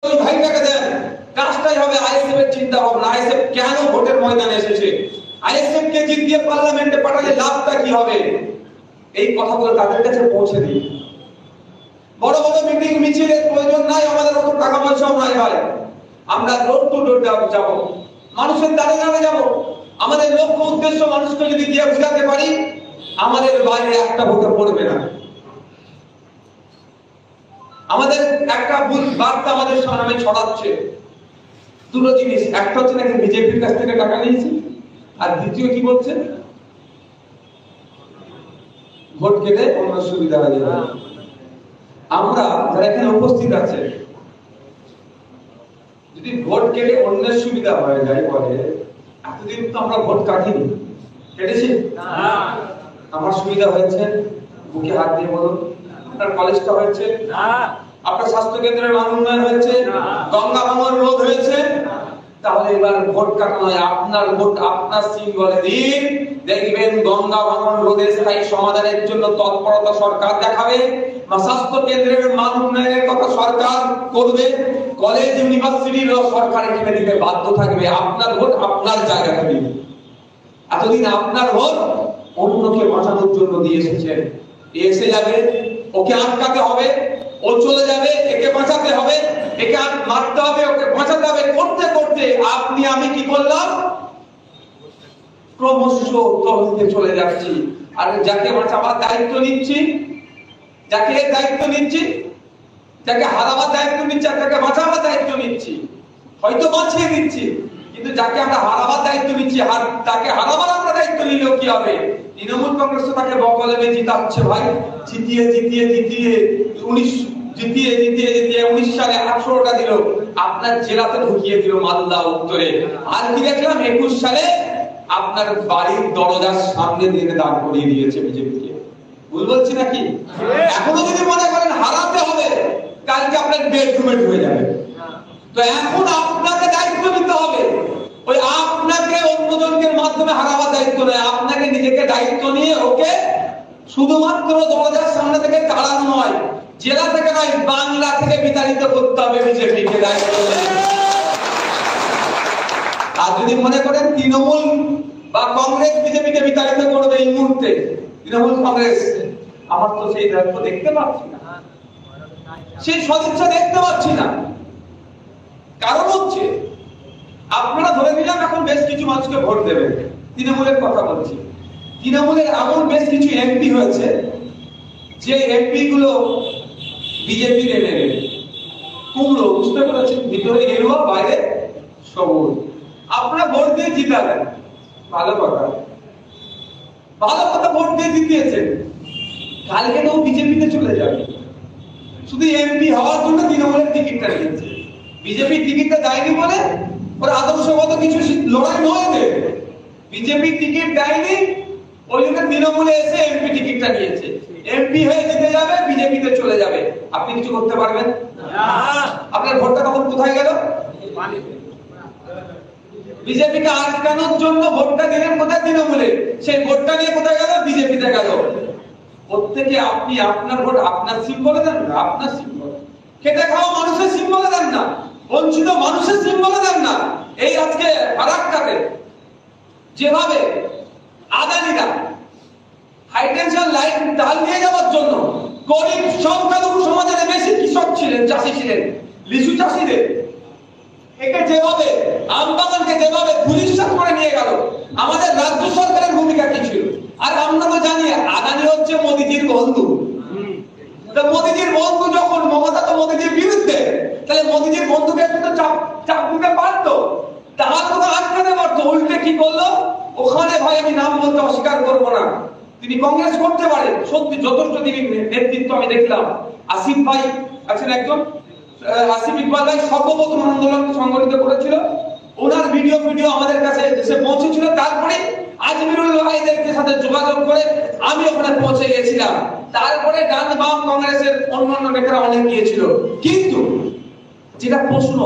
ওই ভাইটাকে দেন, কাজটাই হবে আইএসএফ এর চিন্তা ভাবনা। আইএসএফ কেন ভোটের ময়দানে এসেছে, আইএসএফ কে জিতিয়ে পার্লামেন্টে পাঠালে লাভটা কি হবে, এই কথাগুলো তাদের কাছে পৌঁছে দিই। বড় বড় মিটিং মিছিলের প্রয়োজন নাই, আমাদের অত টাকা পয়সাও নাই ভাই। আমরা ডোর টু ডোর যাব, মানুষের দ্বারে দ্বারে যাব। আমাদের লক্ষ্য উদ্দেশ্য মানুষকে যদি গিয়ে বুঝাতে পারি, আমাদের বাইরে একটা ভোটে পড়বে না। আমাদের একটা বার্তা আমাদের সামনে ছড়াচ্ছে। দুটো জিনিস, একটা হচ্ছে নাকি বিজেপির কাছ থেকে টাকা নিয়েছি, আর দ্বিতীয় কি বলছে, ভোট কেটে অন্য সুবিধা হয়ে যাবে। আমরা যারা এখানে উপস্থিত আছে, যদি ভোট কেটে অন্যের সুবিধা হয়ে যায় বলে, এতদিন তো আমরা ভোট কাটিনি, কেটেছি না। আমার সুবিধা হয়েছে, বুকে হাত দিয়ে বলুন। আপনার কলেজটা হয়েছে না, আপনার স্বাস্থ্য কেন্দ্রের মান উন্নয়ন হয়েছে না, গঙ্গা ভাঙন রোধ হয়েছে। তাহলে এবার ভোট কাটা নয়, আপনার ভোট আপনার সিম্বলে দিন। দেখবেন গঙ্গা ভাঙন রোধের স্থায়ী সমাধানের জন্য তৎপরতা সরকার দেখাবে, স্বাস্থ্য কেন্দ্রের মান উন্নয়নের কথা সরকার করবে, কলেজ ইউনিভার্সিটির সরকার এখানে দিতে বাধ্য থাকবে। আপনার ভোট আপনার জায়গাতে দিন। এতদিন আপনার ভোট অন্যকে বাঁচানোর জন্য দিয়ে এসেছেন। এসে যাবে, ওকে আটকাতে হবে, ও চলে যাবে, একে বাঁচাতে হবে, একে মারতে হবে, ওকে বাঁচাতে হবে। করতে করতে আপনি আমি কি করলাম, ক্রমশ তলতে চলে যাচ্ছি। আর যাকে বাঁচাবার দায়িত্ব নিচ্ছি, যাকে দায়িত্ব নিচ্ছি, যাকে হারাবার দায়িত্ব নিচ্ছি, আর যাকে বাঁচাবার দায়িত্ব নিচ্ছি, হয়তো বাঁচিয়ে দিচ্ছি, কিন্তু যাকে আমরা হারাবার দায়িত্ব নিচ্ছি, তাকে হারাবার আমরা দায়িত্ব নিলেও কি হবে? তৃণমূল কংগ্রেস তো তাকে বকলমে জিতাচ্ছে ভাই, জিতিয়ে 19 সালে 18টা দিল, আপনার জেলাতে ঢুকিয়ে দিল মালদা উত্তরে। আর কি দেখলাম 21 সালে আপনার বাড়ির দরজার সামনে দিয়ে দাঁড় করিয়ে দিয়েছে বিজেপিকে। ভুল বলছি নাকি? এখনো যদি মনে করেন হারাতে হবে, কালকে আপনার বেডরুমে ঢুকে যাবে। তো এখন আপনাকে দায়িত্ব নিতে হবে। ওই আপনাকে অন্যজনকে মাধ্যমে হারাবার দায়িত্ব নয়, আপনাকে নিজেকে দায়িত্ব নিয়ে ওকে শুধুমাত্র দরজার সামনে থেকে তাড়ানো নয়, জেলা থেকে নয়, বাংলা থেকে বিতাড়িত করতে হবে বিজেপিকে দায়িত্ব নিয়ে। আর যদি মনে করেন তৃণমূল বা কংগ্রেস বিজেপিকে বিতাড়িত করবে এই মুহূর্তে, তৃণমূল কংগ্রেস, আমার তো সেই দায়িত্ব দেখতে পাচ্ছি না, সেই সদিচ্ছা দেখতে পাচ্ছি না। কারণ হচ্ছে আপনারা ধরে নিলাম এখন বেশ কিছু মানুষকে ভোট দেবেন, তৃণমূলের কথা বলছি। তৃণমূলের এমন বেশ কিছু এমপি হয়েছে যে এমপি গুলো বিজেপির এমএলএ, কুমড়ো, বুঝতে পেরেছেন, ভিতরে গেরুয়া বাইরে সবুজ। আপনারা ভোট দিয়ে জিতালেন, ভালো কথা, ভালো কথা, ভোট দিয়ে জিতিয়েছেন। কালকে তো বিজেপিতে চলে যাবে, শুধু এমপি হওয়ার জন্য তৃণমূলের টিকিটটা নিয়েছে। বিজেপি টিকিটটা দেয়নি বলে ওর আদর্শগত কিছু লড়াই নয়, বিজেপি টিকিট দেয়নি ওই জন্য তৃণমূলে এসে এমপি টিকিটটা নিয়েছে। এমপি হয়ে জিতে যাবে, বিজেপিতে চলে যাবে, আপনি কিছু করতে পারবেন না। আপনার ভোটটা তখন কোথায় গেল? বিজেপিকে আটকানোর জন্য ভোটটা দিলেন কোথায়? তৃণমূলে। সেই ভোটটা নিয়ে কোথায় গেল? বিজেপিতে গেল। প্রত্যেকে আপনি আপনার ভোট আপনার সিম্বলে দেন না, আপনার সিম্বল। খেটে খাওয়া মানুষের সিম্বলে দেন না, বঞ্চিত মানুষের সিম্বলে দেন না। এই আজকে ফারাক্কাতে যেভাবে আদানিরা হাইটেনশন লাইন ডাল দিয়ে যাওয়ার জন্য গরিব সংখ্যালঘু সমাজের বেশি কৃষক ছিলেন, চাষি ছিলেন, লিচু চাষিদের একে যেভাবে আমবাগানকে যেভাবে ধূলিসাৎ করে নিয়ে গেল, আমাদের রাজ্য সরকারের ভূমিকা কি ছিল? আর আমরা তো জানি আদানি হচ্ছে মোদিজির বন্ধু। মোদিজির বন্ধু যখন, মমতা তো মোদিজির বিরুদ্ধে, তাহলে মোদিজির বন্ধুকে তো চাপ দিতে পারতো, তার কথা আটকাতে পারতো। উল্টে কি করলো? ওখানে ভাই আমি নাম বলতে অস্বীকার করবো না, তিনি কংগ্রেস করতে পারে, সত্যি যথেষ্ট তিনি নেতৃত্ব আমি দেখলাম। আসিফ ভাই আছেন একজন, আসিফ ইকবাল ভাই সর্বপ্রথম আন্দোলন সংগঠিত করেছিল, ওনার ভিডিও আমাদের কাছে এসে পৌঁছেছিল। তারপরে আজমিরুল ভাইদের সাথে যোগাযোগ করে আমি ওখানে পৌঁছে গেছিলাম। তারপরে ডান বাম কংগ্রেসের অন্যান্য নেতারা অনেক গিয়েছিল। কিন্তু যেটা প্রশ্ন,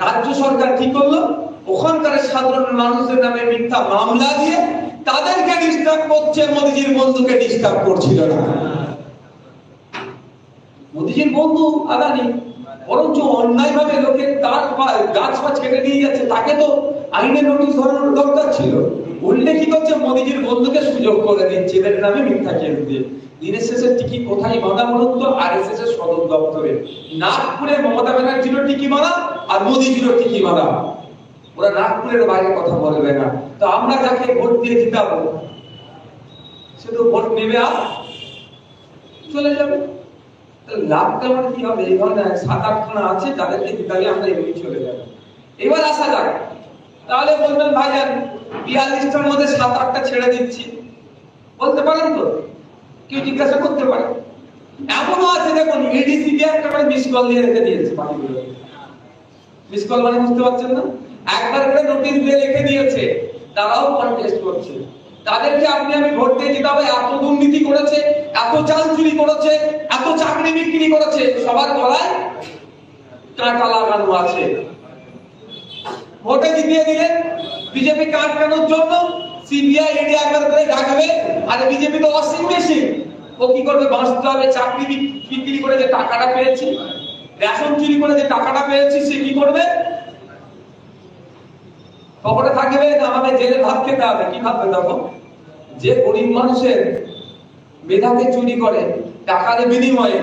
রাজ্য সরকার কি করলো? ওখানকার সাধারণ মানুষের নামে মিথ্যা মামলা দিয়ে তাদেরকে ডিস্টার্ব করছে, মোদিজির বন্ধুকে ডিস্টার্ব করছিল না। মোদিজির বন্ধু আদানি, বরঞ্চ অন্যায় ভাবে লোকের তার গাছ ফাছ কেটে নিয়ে যাচ্ছে, তাকে তো আইনের নোটিশ ধরানোর দরকার ছিল। উল্টে কি করছে, মোদিজির বন্ধুকে সুযোগ করে দিচ্ছে এদের নামে মিথ্যা কেস দিয়ে। দিনের শেষে টিকি কোথায় বাঁধা বলুন তো? RSS এর সদর দপ্তরে। নাগপুরে মমতা ব্যানার্জিরও টিকি বাঁধা আর মোদিজিরও টিকি বাঁধা। ওরা নাগপুরের বাইরে কথা বলবে না। তো আমরা যাকে ভোট দিয়ে জিতাবো সে তো ভোট নেবে আর চলে যাবে। লাভটা মানে কি হবে? এই ধরনের 7-8খানা আছে যাদেরকে জিতালে আমরা এমনি চলে যাবো। এবার আসা যাক, তাহলে বলবেন ভাইজান 42টার মধ্যে 7-8টা ছেড়ে দিচ্ছি, বলতে পারেন তো? কেউ জিজ্ঞাসা করতে পারে? এমনও আছে দেখুন, EDC দিয়ে একটা করে মিস কল দিয়ে রেখে দিয়েছে পার্টিগুলো। মিস কল মানে বুঝতে পারছেন না? একবার করে নোটিশ দিয়ে রেখে দিয়েছে, তারাও কন্টেস্ট করছে। তাদেরকে আপনি আমি ভোট দিয়ে জিতাবো। এত দুর্নীতি করেছে, এত চাল চুরি করেছে, এত চাকরি বিক্রি করেছে, সবার গলায় কাঁটা লাগানো আছে। ভোটে জিতিয়ে দিলেন, বিজেপি কে আটকানোর জন্য CBI ED একবার করে ডাকবে। আর বিজেপি তো অসীম বেশি, ও কি করবে? বাঁচতে হবে। চাকরি বিক্রি করে যে টাকাটা পেয়েছি, রেশন চুরি করে যে টাকাটা পেয়েছি, সে কি করবে? পকেটে থাকবে না, আমাদের জেলে ভাত খেতে হবে। কি ভাববে তখন? যে গরিব মানুষের মেধাকে চুরি করে টাকার বিনিময়ে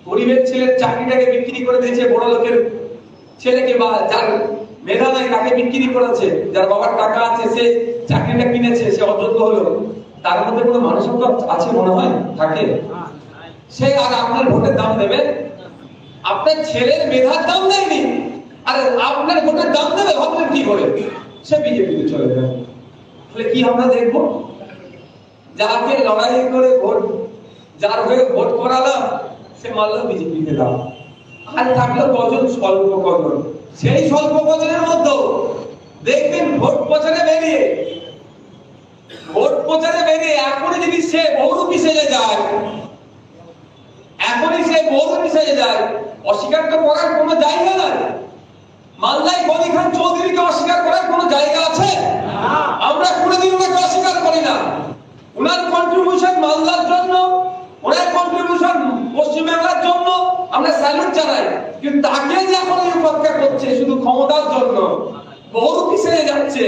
গরিবের ছেলের চাকরিটাকে বিক্রি করে দিয়েছে, বড় লোকের ছেলেকে, বা যার মেধা নাই তাকে বিক্রি করেছে, যার বাবার টাকা আছে সে চাকরিটা কিনেছে, সে অযোগ্য হলো। তার মধ্যে কোনো মানসিকতা আছে মনে হয়? থাকে? সে আর আপনার ভোটের দাম দেবে? আপনার ছেলের মেধার দাম দেয়নি, আর আপনার ভোটের দাম দেবে? ভাবলেন কি করে? সে বিজেপিতে চলে যাবে। তাহলে কি আমরা দেখবো? যাকে লড়াই করে ভোট, যার হয়ে ভোট করালাম, সে মারলো বিজেপিতে দাম। আর থাকলো কজন? স্বল্প কজন। সেই স্বল্প কজনের মধ্যে দেখবেন ভোট প্রচারে বেরিয়ে এখনই যদি সে বহুরূপী সেজে যায়, অস্বীকার তো করার কোনো জায়গা নাই। মালদায় গনি খান চৌধুরীকে অস্বীকার করার কোনো জায়গা আছে? আমরা কোনোদিন ওনাকে অস্বীকার করি না। ওনার কন্ট্রিবিউশন মালদার জন্য, ওনার কন্ট্রিবিউশন পশ্চিমবাংলার জন্য আমরা স্যালুট জানাই। কিন্তু তাকে যে এখন উপেক্ষা করছে শুধু ক্ষমতার জন্য, বহুরূপী সেজে যাচ্ছে।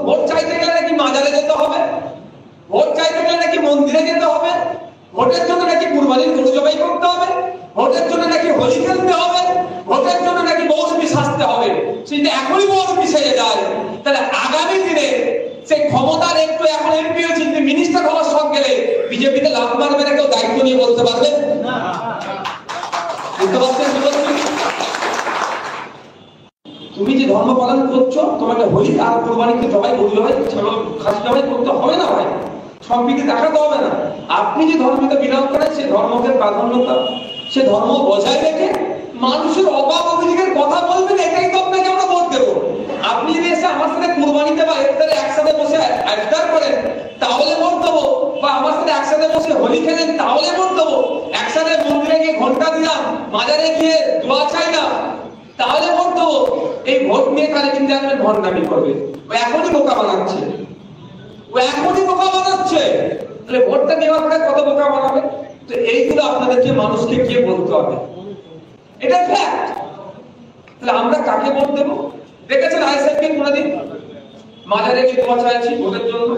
ভোট চাইতে গেলে নাকি মাজারে যেতে হবে, ভোট চাইতে গেলে নাকি মন্দিরে যেতে হবে, ভোটের জন্য নাকি কুরবানির গরু জবাই করতে হবে, ভোটের জন্য নাকি হোলি খেলতে হবে, ভোটের জন্য নাকি বহুরূপী সাজতে হবে। সেটা এখনই বহুরূপী সেজে যায়, তাহলে আগামী দিনে সেই ক্ষমতার একটু এখন এমপি হয়েছে, মিনিস্টার হওয়ার শখ গেলে বিজেপিতে লাভ মারবে না, কেউ দায়িত্ব নিয়ে বলতে পারবে? বুঝতে পারছেন? তুমি যে ধর্ম পালন করছো, তোমাকে হোলি আর কোরবানিকে জবাই, গরু জবাই, খাসি জবাই করতে হবে না ভাই, সম্প্রীতি দেখাতে হবে না। আপনি যে ধর্মকে বিলং করেন, সে ধর্মকে প্রাধান্যতা, সে ধর্ম বজায় রেখে মানুষের অভাব অভিযোগের কথা বলবেন, এটাই তো আপনাকে আমরা ভোট দেবো। আপনি যদি এসে আমার সাথে কুরবানিতে বা ইফতারে একসাথে বসে ইফতার করেন, তাহলে ভোট দেবো। বা আমার সাথে একসাথে বসে হোলি খেলেন, তাহলে ভোট দেবো। একসাথে মন্দিরে গিয়ে ঘন্টা দিলাম, মাজারে গিয়ে দোয়া চাইলাম, তাহলে ভোট দেবো। এই ভোট নিয়ে কালে কিন্তু আসলে ভণ্ডামি করবে। ও এখনই বোকা বানাচ্ছে, তাহলে ভোটটা নেওয়ার পরে কত বোকা বানাবে? তো এইগুলো আপনাদেরকে মানুষকে কে বলতে হবে, এটা ফ্যাক্ট। তাহলে আমরা কাকে ভোট দেবো? দেখেছেন আইএসএফকে কোনদিন মাজারে গিয়ে দোয়া চাইছি ভোটের জন্য,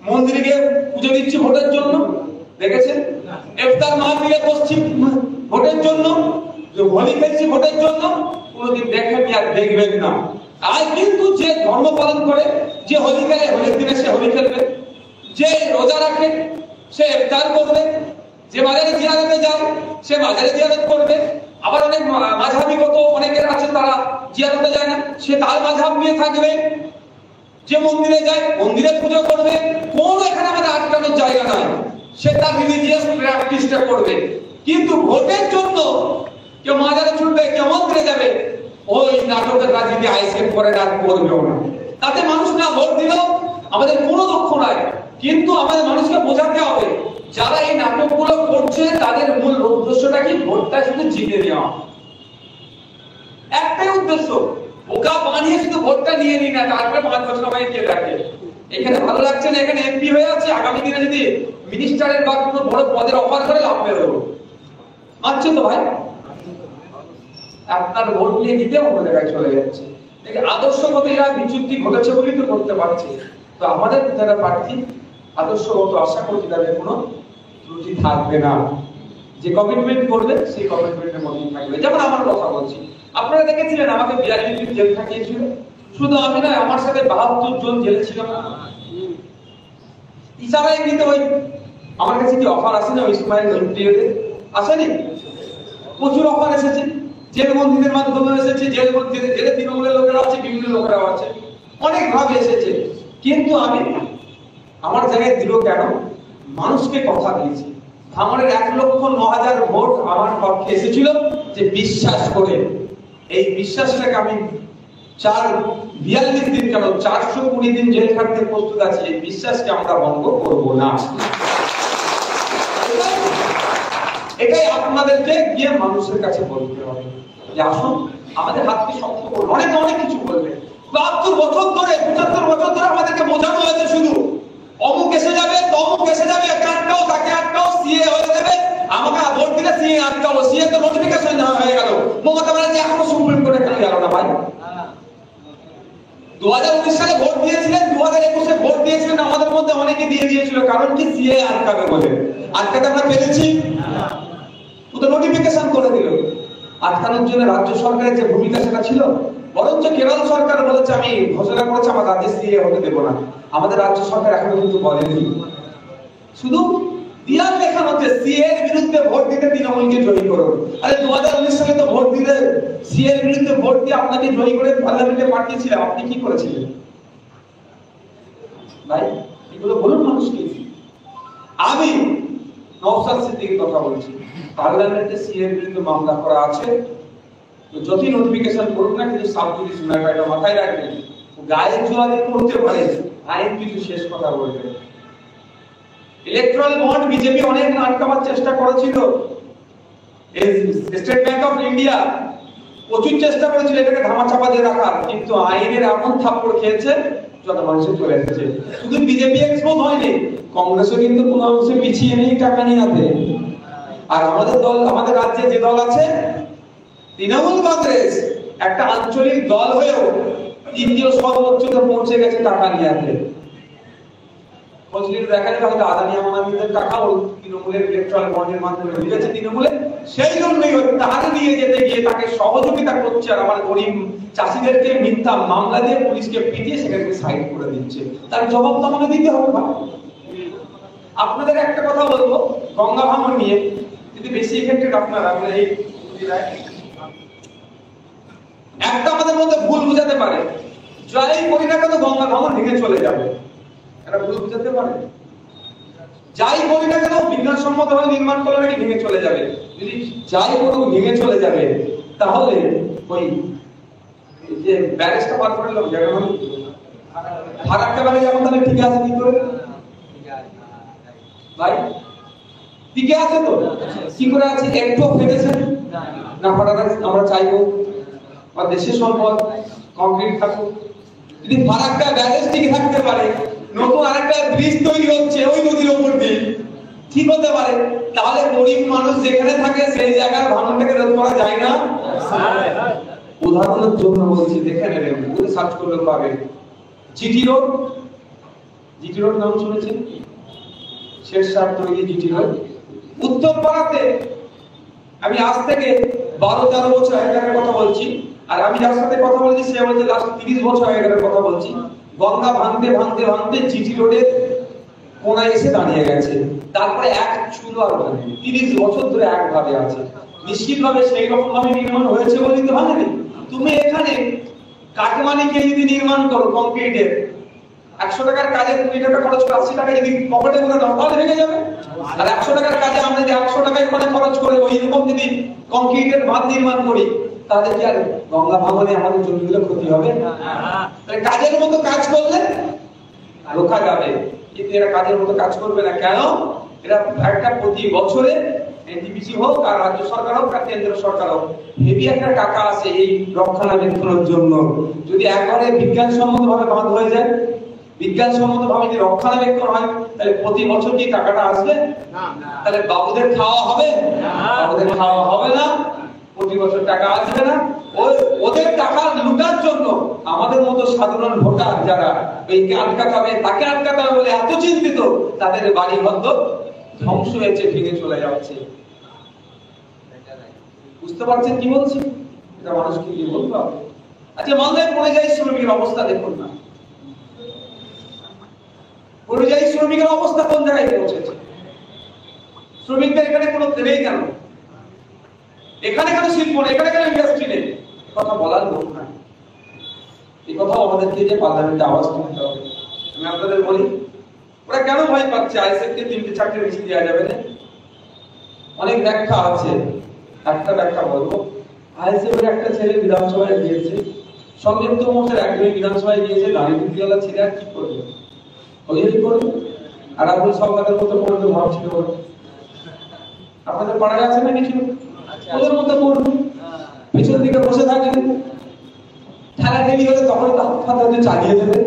মন্দিরে গিয়ে পুজো দিচ্ছি ভোটের জন্য? দেখেছেন? ইফতার মাহফিলে বসছি ভোটের জন্য, হোলি খেলছি ভোটের জন্য? কোনদিন দেখেননি আর দেখবেন না। আজ কিন্তু যে ধর্ম পালন করে, যে হোলি খেলে, হোলির দিনে সে হোলি খেলবে, যে রোজা রাখে সে ইফতার করবে, যে মাজারে জিয়ারতে যায় সে মাজারে জিয়ারত করবে। আবার অনেক মাযহাবিগত অনেকের আছে তারা জিয়ারতে যায় না, সে তার মাযহাব নিয়ে থাকবে। যে মন্দিরে যায় মন্দিরে পুজো করবে, কোন এখানে আমাদের আটকানোর জায়গা নাই, সে তার রিলিজিয়াস প্র্যাকটিসটা করবে। কিন্তু ভোটের জন্য কেউ মাজারে ছুটবে, কেউ মন্দিরে যাবে, ওই নাটকের রাজনীতি আইএসএফ করে আর করবেও না। তাতে মানুষ না ভোট দিলেও আমাদের কোনো দুঃখ নাই, কিন্তু আমাদের মানুষকে বোঝাতে হবে যারা এই নাটকগুলো করছে তাদের মূল উদ্দেশ্যটা কি? ভোটটা শুধু জিতে নেওয়া, একটাই উদ্দেশ্য। বোকা বানিয়ে শুধু ভোটটা নিয়ে নি না, তারপরে 5 বছর আমাকে কে দেখে। এখানে ভালো লাগছে না, এখানে এমপি হয়ে আছে, আগামী দিনে যদি মিনিস্টারের বা কোনো বড় পদের অফার করে লাভ বেরোবো। মানছেন তো ভাই? আপনার ভোট নিয়ে দিতে অন্য জায়গায় চলে যাচ্ছে। আদর্শগত এরা বিচ্যুতি ঘটেছে বলেই তো করতে পারছে। তো আমাদের যারা প্রার্থী আদর্শগত, আশা করছি তাদের কোনো ত্রুটি থাকবে না। যে কমিটমেন্ট করবে সেই কমিটমেন্টের মধ্যেই থাকবে। যেমন আমার কথা বলছি, আপনারা দেখেছিলেন আমাকে 42 দিন জেল থাকিয়েছিল। শুধু আমি নয়, আমার সাথে 72 জন জেলে ছিল। ইশারায় কিন্তু ওই আমার কাছে কি অফার আসে না ওই সময় পিরিয়ডে আসেনি? প্রচুর অফার এসেছে, জেল বন্দীদের মাধ্যমে এসেছে, জেলে তৃণমূলের লোকেরা আছে, বিভিন্ন লোকেরাও আছে, অনেক ভাবে এসেছে। কিন্তু আমি আমার জায়গায় দিল কেন? মানুষকে কথা দিয়েছি। আমাদের 1,09,000 ভোট আমার পক্ষে এসেছিল, যে বিশ্বাস করে। এই বিশ্বাসটাকে আমি 42 দিন কেন 420 দিন জেল খাটতে প্রস্তুত আছি। এই বিশ্বাসকে আমরা ভঙ্গ করব না। এটাই আপনাদেরকে গিয়ে মানুষের কাছে বলতে হবে যে আসুন আমাদের হাতকে শক্ত করুন। অনেক কিছু বলবে। 72 বছর ধরে 75 বছর ধরে আমাদেরকে বোঝানো হয়েছে শুধু অমুক এসে যাবে, তমুক এসে যাবে, আটকাও, তাকে আটকাও, সিএ হয়ে যাবে, আমাকে ভোট দিলে সিএ আটকাও। সিএ তো নোটিফিকেশন হয়ে গেল, মমতা ব্যানার্জি এখনো সুপ্রিম কোর্টে কেন গেল না ভাই? 2019 সালে ভোট দিয়েছিলেন, 2021 ভোট দিয়েছিলেন, আমাদের মধ্যে অনেকে দিয়ে দিয়েছিল। কারণ কি? সিএ আটকাবে বলে। আটকাতে আমরা পেরেছি? ও তো নোটিফিকেশন করে দিল। আটকানোর জন্য রাজ্য সরকারের যে ভূমিকা সেটা ছিল। বরঞ্চ কেরল সরকার বলেছে আমি ঘোষণা করেছি আমার রাজ্যে সিএ হতে দেব না। আমাদের রাজ্য সরকার এখনো কিন্তু বলেনি, শুধু দিয়াল লেখানো হচ্ছে সিএ এর বিরুদ্ধে ভোট দিতে তৃণমূলকে জয়ী করুন। আরে 2019 সালে তো ভোট দিতে সিএ এর বিরুদ্ধে ভোট দিয়ে আপনাকে জয়ী করে পার্লামেন্টে পাঠিয়েছিলেন। আপনি কি করেছিলেন ভাই? এগুলো বলুন মানুষকে। আমি নওশাদ সিদ্দিকীর কথা বলছি। পার্লামেন্টে সিএ এর বিরুদ্ধে মামলা করা আছে, তো যতই নোটিফিকেশন করুক না, কিন্তু সাবজুডিস ম্যাটার, এটা মাথায় রাখবেন। গায়ে জোয়ারি করতে পারে, আইন কিছু শেষ কথা বলবে। ইলেকট্রাল বন্ড বিজেপি অনেক আটকাবার চেষ্টা করেছিল। স্টেট ব্যাংক অফ ইন্ডিয়া প্রচুর চেষ্টা করেছিল এটাকে ধামাচাপা দিয়ে রাখার, কিন্তু আইনের এমন থাপ্পড় খেয়েছে যত মানুষের চলে এসেছে। শুধু বিজেপি এক্সপোজ হয়নি, কংগ্রেসও কিন্তু কোনো অংশে পিছিয়ে নেই টাকা নিয়ে হাতে। আর আমাদের দল, আমাদের রাজ্যে যে দল আছে তৃণমূল কংগ্রেস, একটা আঞ্চলিক দল হয়েও তৃতীয় সর্বোচ্চতে পৌঁছে গেছে টাকা নিয়ে হাতে। দেখা যায় হয়তো আদানি আম্বানিদের টাকাও তৃণমূলের ইলেকট্রাল বন্ডের মাধ্যমে ঢুকেছে তৃণমূলে। সেই জন্যই তাকে নিয়ে যেতে গিয়ে তাকে সহযোগিতা করছে, আর আমার গরিব চাষিদেরকে মিথ্যা মামলা দিয়ে পুলিশকে পিটিয়ে সেখানে সাইড করে দিচ্ছে। তার জবাব তো আমাকে দিতে হবে। আপনাদের একটা কথা বলবো গঙ্গা ভাঙন নিয়ে, যদি বেশি এফেক্টেড আপনারা এই একটা আমাদের মধ্যে ভুল বুঝাতে পারে, যাই করি না কেন গঙ্গা ভাঙন ভেঙে চলে যাবে, এটা ভুল বুঝাতে পারে। যাই করি না কেন বিজ্ঞানসম্মতভাবে নির্মাণ করলে নাকি ভেঙে চলে যাবে। যদি যাই করুক ভেঙে চলে যাবে, তাহলে ওই যে ব্যারেজটা পার করে লোক জায়গা মানে ফারাক্কা ব্যারেজ যেমন তাহলে ঠিক আছে কি করে ভাই? টিকে আছে তো? কি করে আছে? একটু ফেটেছে না ফাটাটা আমরা চাইবো। আর দেশের সম্পদ কংক্রিট থাকুক। যদি ফারাক্কা ব্যারেজ টিকে থাকতে পারে, নতুন আরেকটা ব্রিজ তৈরি হচ্ছে ওই নদীর উপর দিয়ে, ঠিক হতে পারে, তাহলে গরিব মানুষ যেখানে থাকে সেই জায়গার ভাঙনটাকে রোধ করা যায় না? উদাহরণের জন্য বলছি, দেখে নেবেন, গুগলে সার্চ করলে পাবেন। জিটি রোড, জিটি রোড নাম শুনেছেন? শেরশাহ তৈরি জিটি রোড উত্তরপাড়াতে। আমি আজ থেকে 12-13 বছর আগের কথা বলছি, আর আমি যার সাথে কথা বলছি সে বলছে লাস্ট 30 বছর আগের কথা বলছি। গঙ্গা ভাঙতে ভাঙতে ভাঙতে জিটি রোডের কোনায় এসে দাঁড়িয়ে গেছে। তারপরে এক চুলো আর ভাঙেনি, 30 বছর ধরে একভাবে আছে। নিশ্চিতভাবে সেই রকম ভাবে নির্মাণ হয়েছে বলেই তো ভাঙেনি। তুমি এখানে কাটমানিকে যদি নির্মাণ করো কংক্রিটের, 100 টাকার কাজে 20 টাকা খরচ করে 80 টাকা যদি পকেটে করে দাও তাহলে ভেঙে যাবে। আর 100 টাকার কাজে আমরা যদি 100 টাকায় করে খরচ করে ওই রকম যদি কংক্রিটের বাঁধ নির্মাণ করি, তাহলে কি আর গঙ্গা ভাঙনে আমাদের জমিগুলো ক্ষতি হবে? তাহলে কাজের মতো কাজ করলে রোখা যাবে, কিন্তু এরা কাজের মতো কাজ করবে না। কেন? এরা একটা প্রতি বছরে এনটিপিসি হোক আর রাজ্য সরকার হোক আর কেন্দ্র সরকার হোক, হেভি একটা টাকা আছে এই রক্ষণাবেক্ষণের জন্য। যদি একবারে বিজ্ঞানসম্মত ভাবে বাঁধ হয়ে যায়, বিজ্ঞানসম্মত ভাবে যদি রক্ষণাবেক্ষণ হয়, তাহলে প্রতি বছর কি টাকাটা আসবে? তাহলে বাবুদের খাওয়া হবে? বাবুদের খাওয়া হবে না। প্রতি বছর টাকা আসবে না। ওদের টাকা লুটার জন্য আমাদের মতো সাধারণ ভোটার যারা এইকে আটকাতে হবে, তাকে আটকাতে হবে বলে এত চিন্তিত, তাদের বাড়ি হয়তো ধ্বংস হয়েছে, ভেঙে চলে যাচ্ছে। বুঝতে পারছেন কি বলছি? এটা মানুষকে কি বলতে হবে? আচ্ছা, মালদায় পরিযায়ী শ্রমিকের অবস্থা দেখুন না, পরিযায়ী শ্রমিকের অবস্থা কোন জায়গায় পৌঁছেছে। শ্রমিকদের এখানে কোনো নেই কেন? এখানে কেন শিল্প নেই? এখানে কেন ইন্ডাস্ট্রি নেই? কথা বলার লোক নাই। এই কথা আমাদেরকে যে পার্লামেন্টে আওয়াজ তুলতে হবে। আমি আপনাদের বলি, ওরা কেন ভয় পাচ্ছে? আইএসএফকে 3-4টে বেশি দেওয়া যাবে না? অনেক ব্যাখ্যা আছে, একটা ব্যাখ্যা বলবো। আইএসএফ এর একটা ছেলে বিধানসভায় গিয়েছে, সংযুক্ত মোর্চার একজন বিধানসভায় গিয়েছে, দাঁড়িয়ে বিদ্যালয় ছেলে আর কি করবে? ওই করবে। আর আপনি সরকারের মতো করবে ভাবছিল, আপনাদের পাড়ায় আছে না কিছু? ওদের মতো করবে, পেছন দিকে বসে থাকবে, ঠেলা ঠেলি হলে তখন হাত হাতে চালিয়ে দেবে।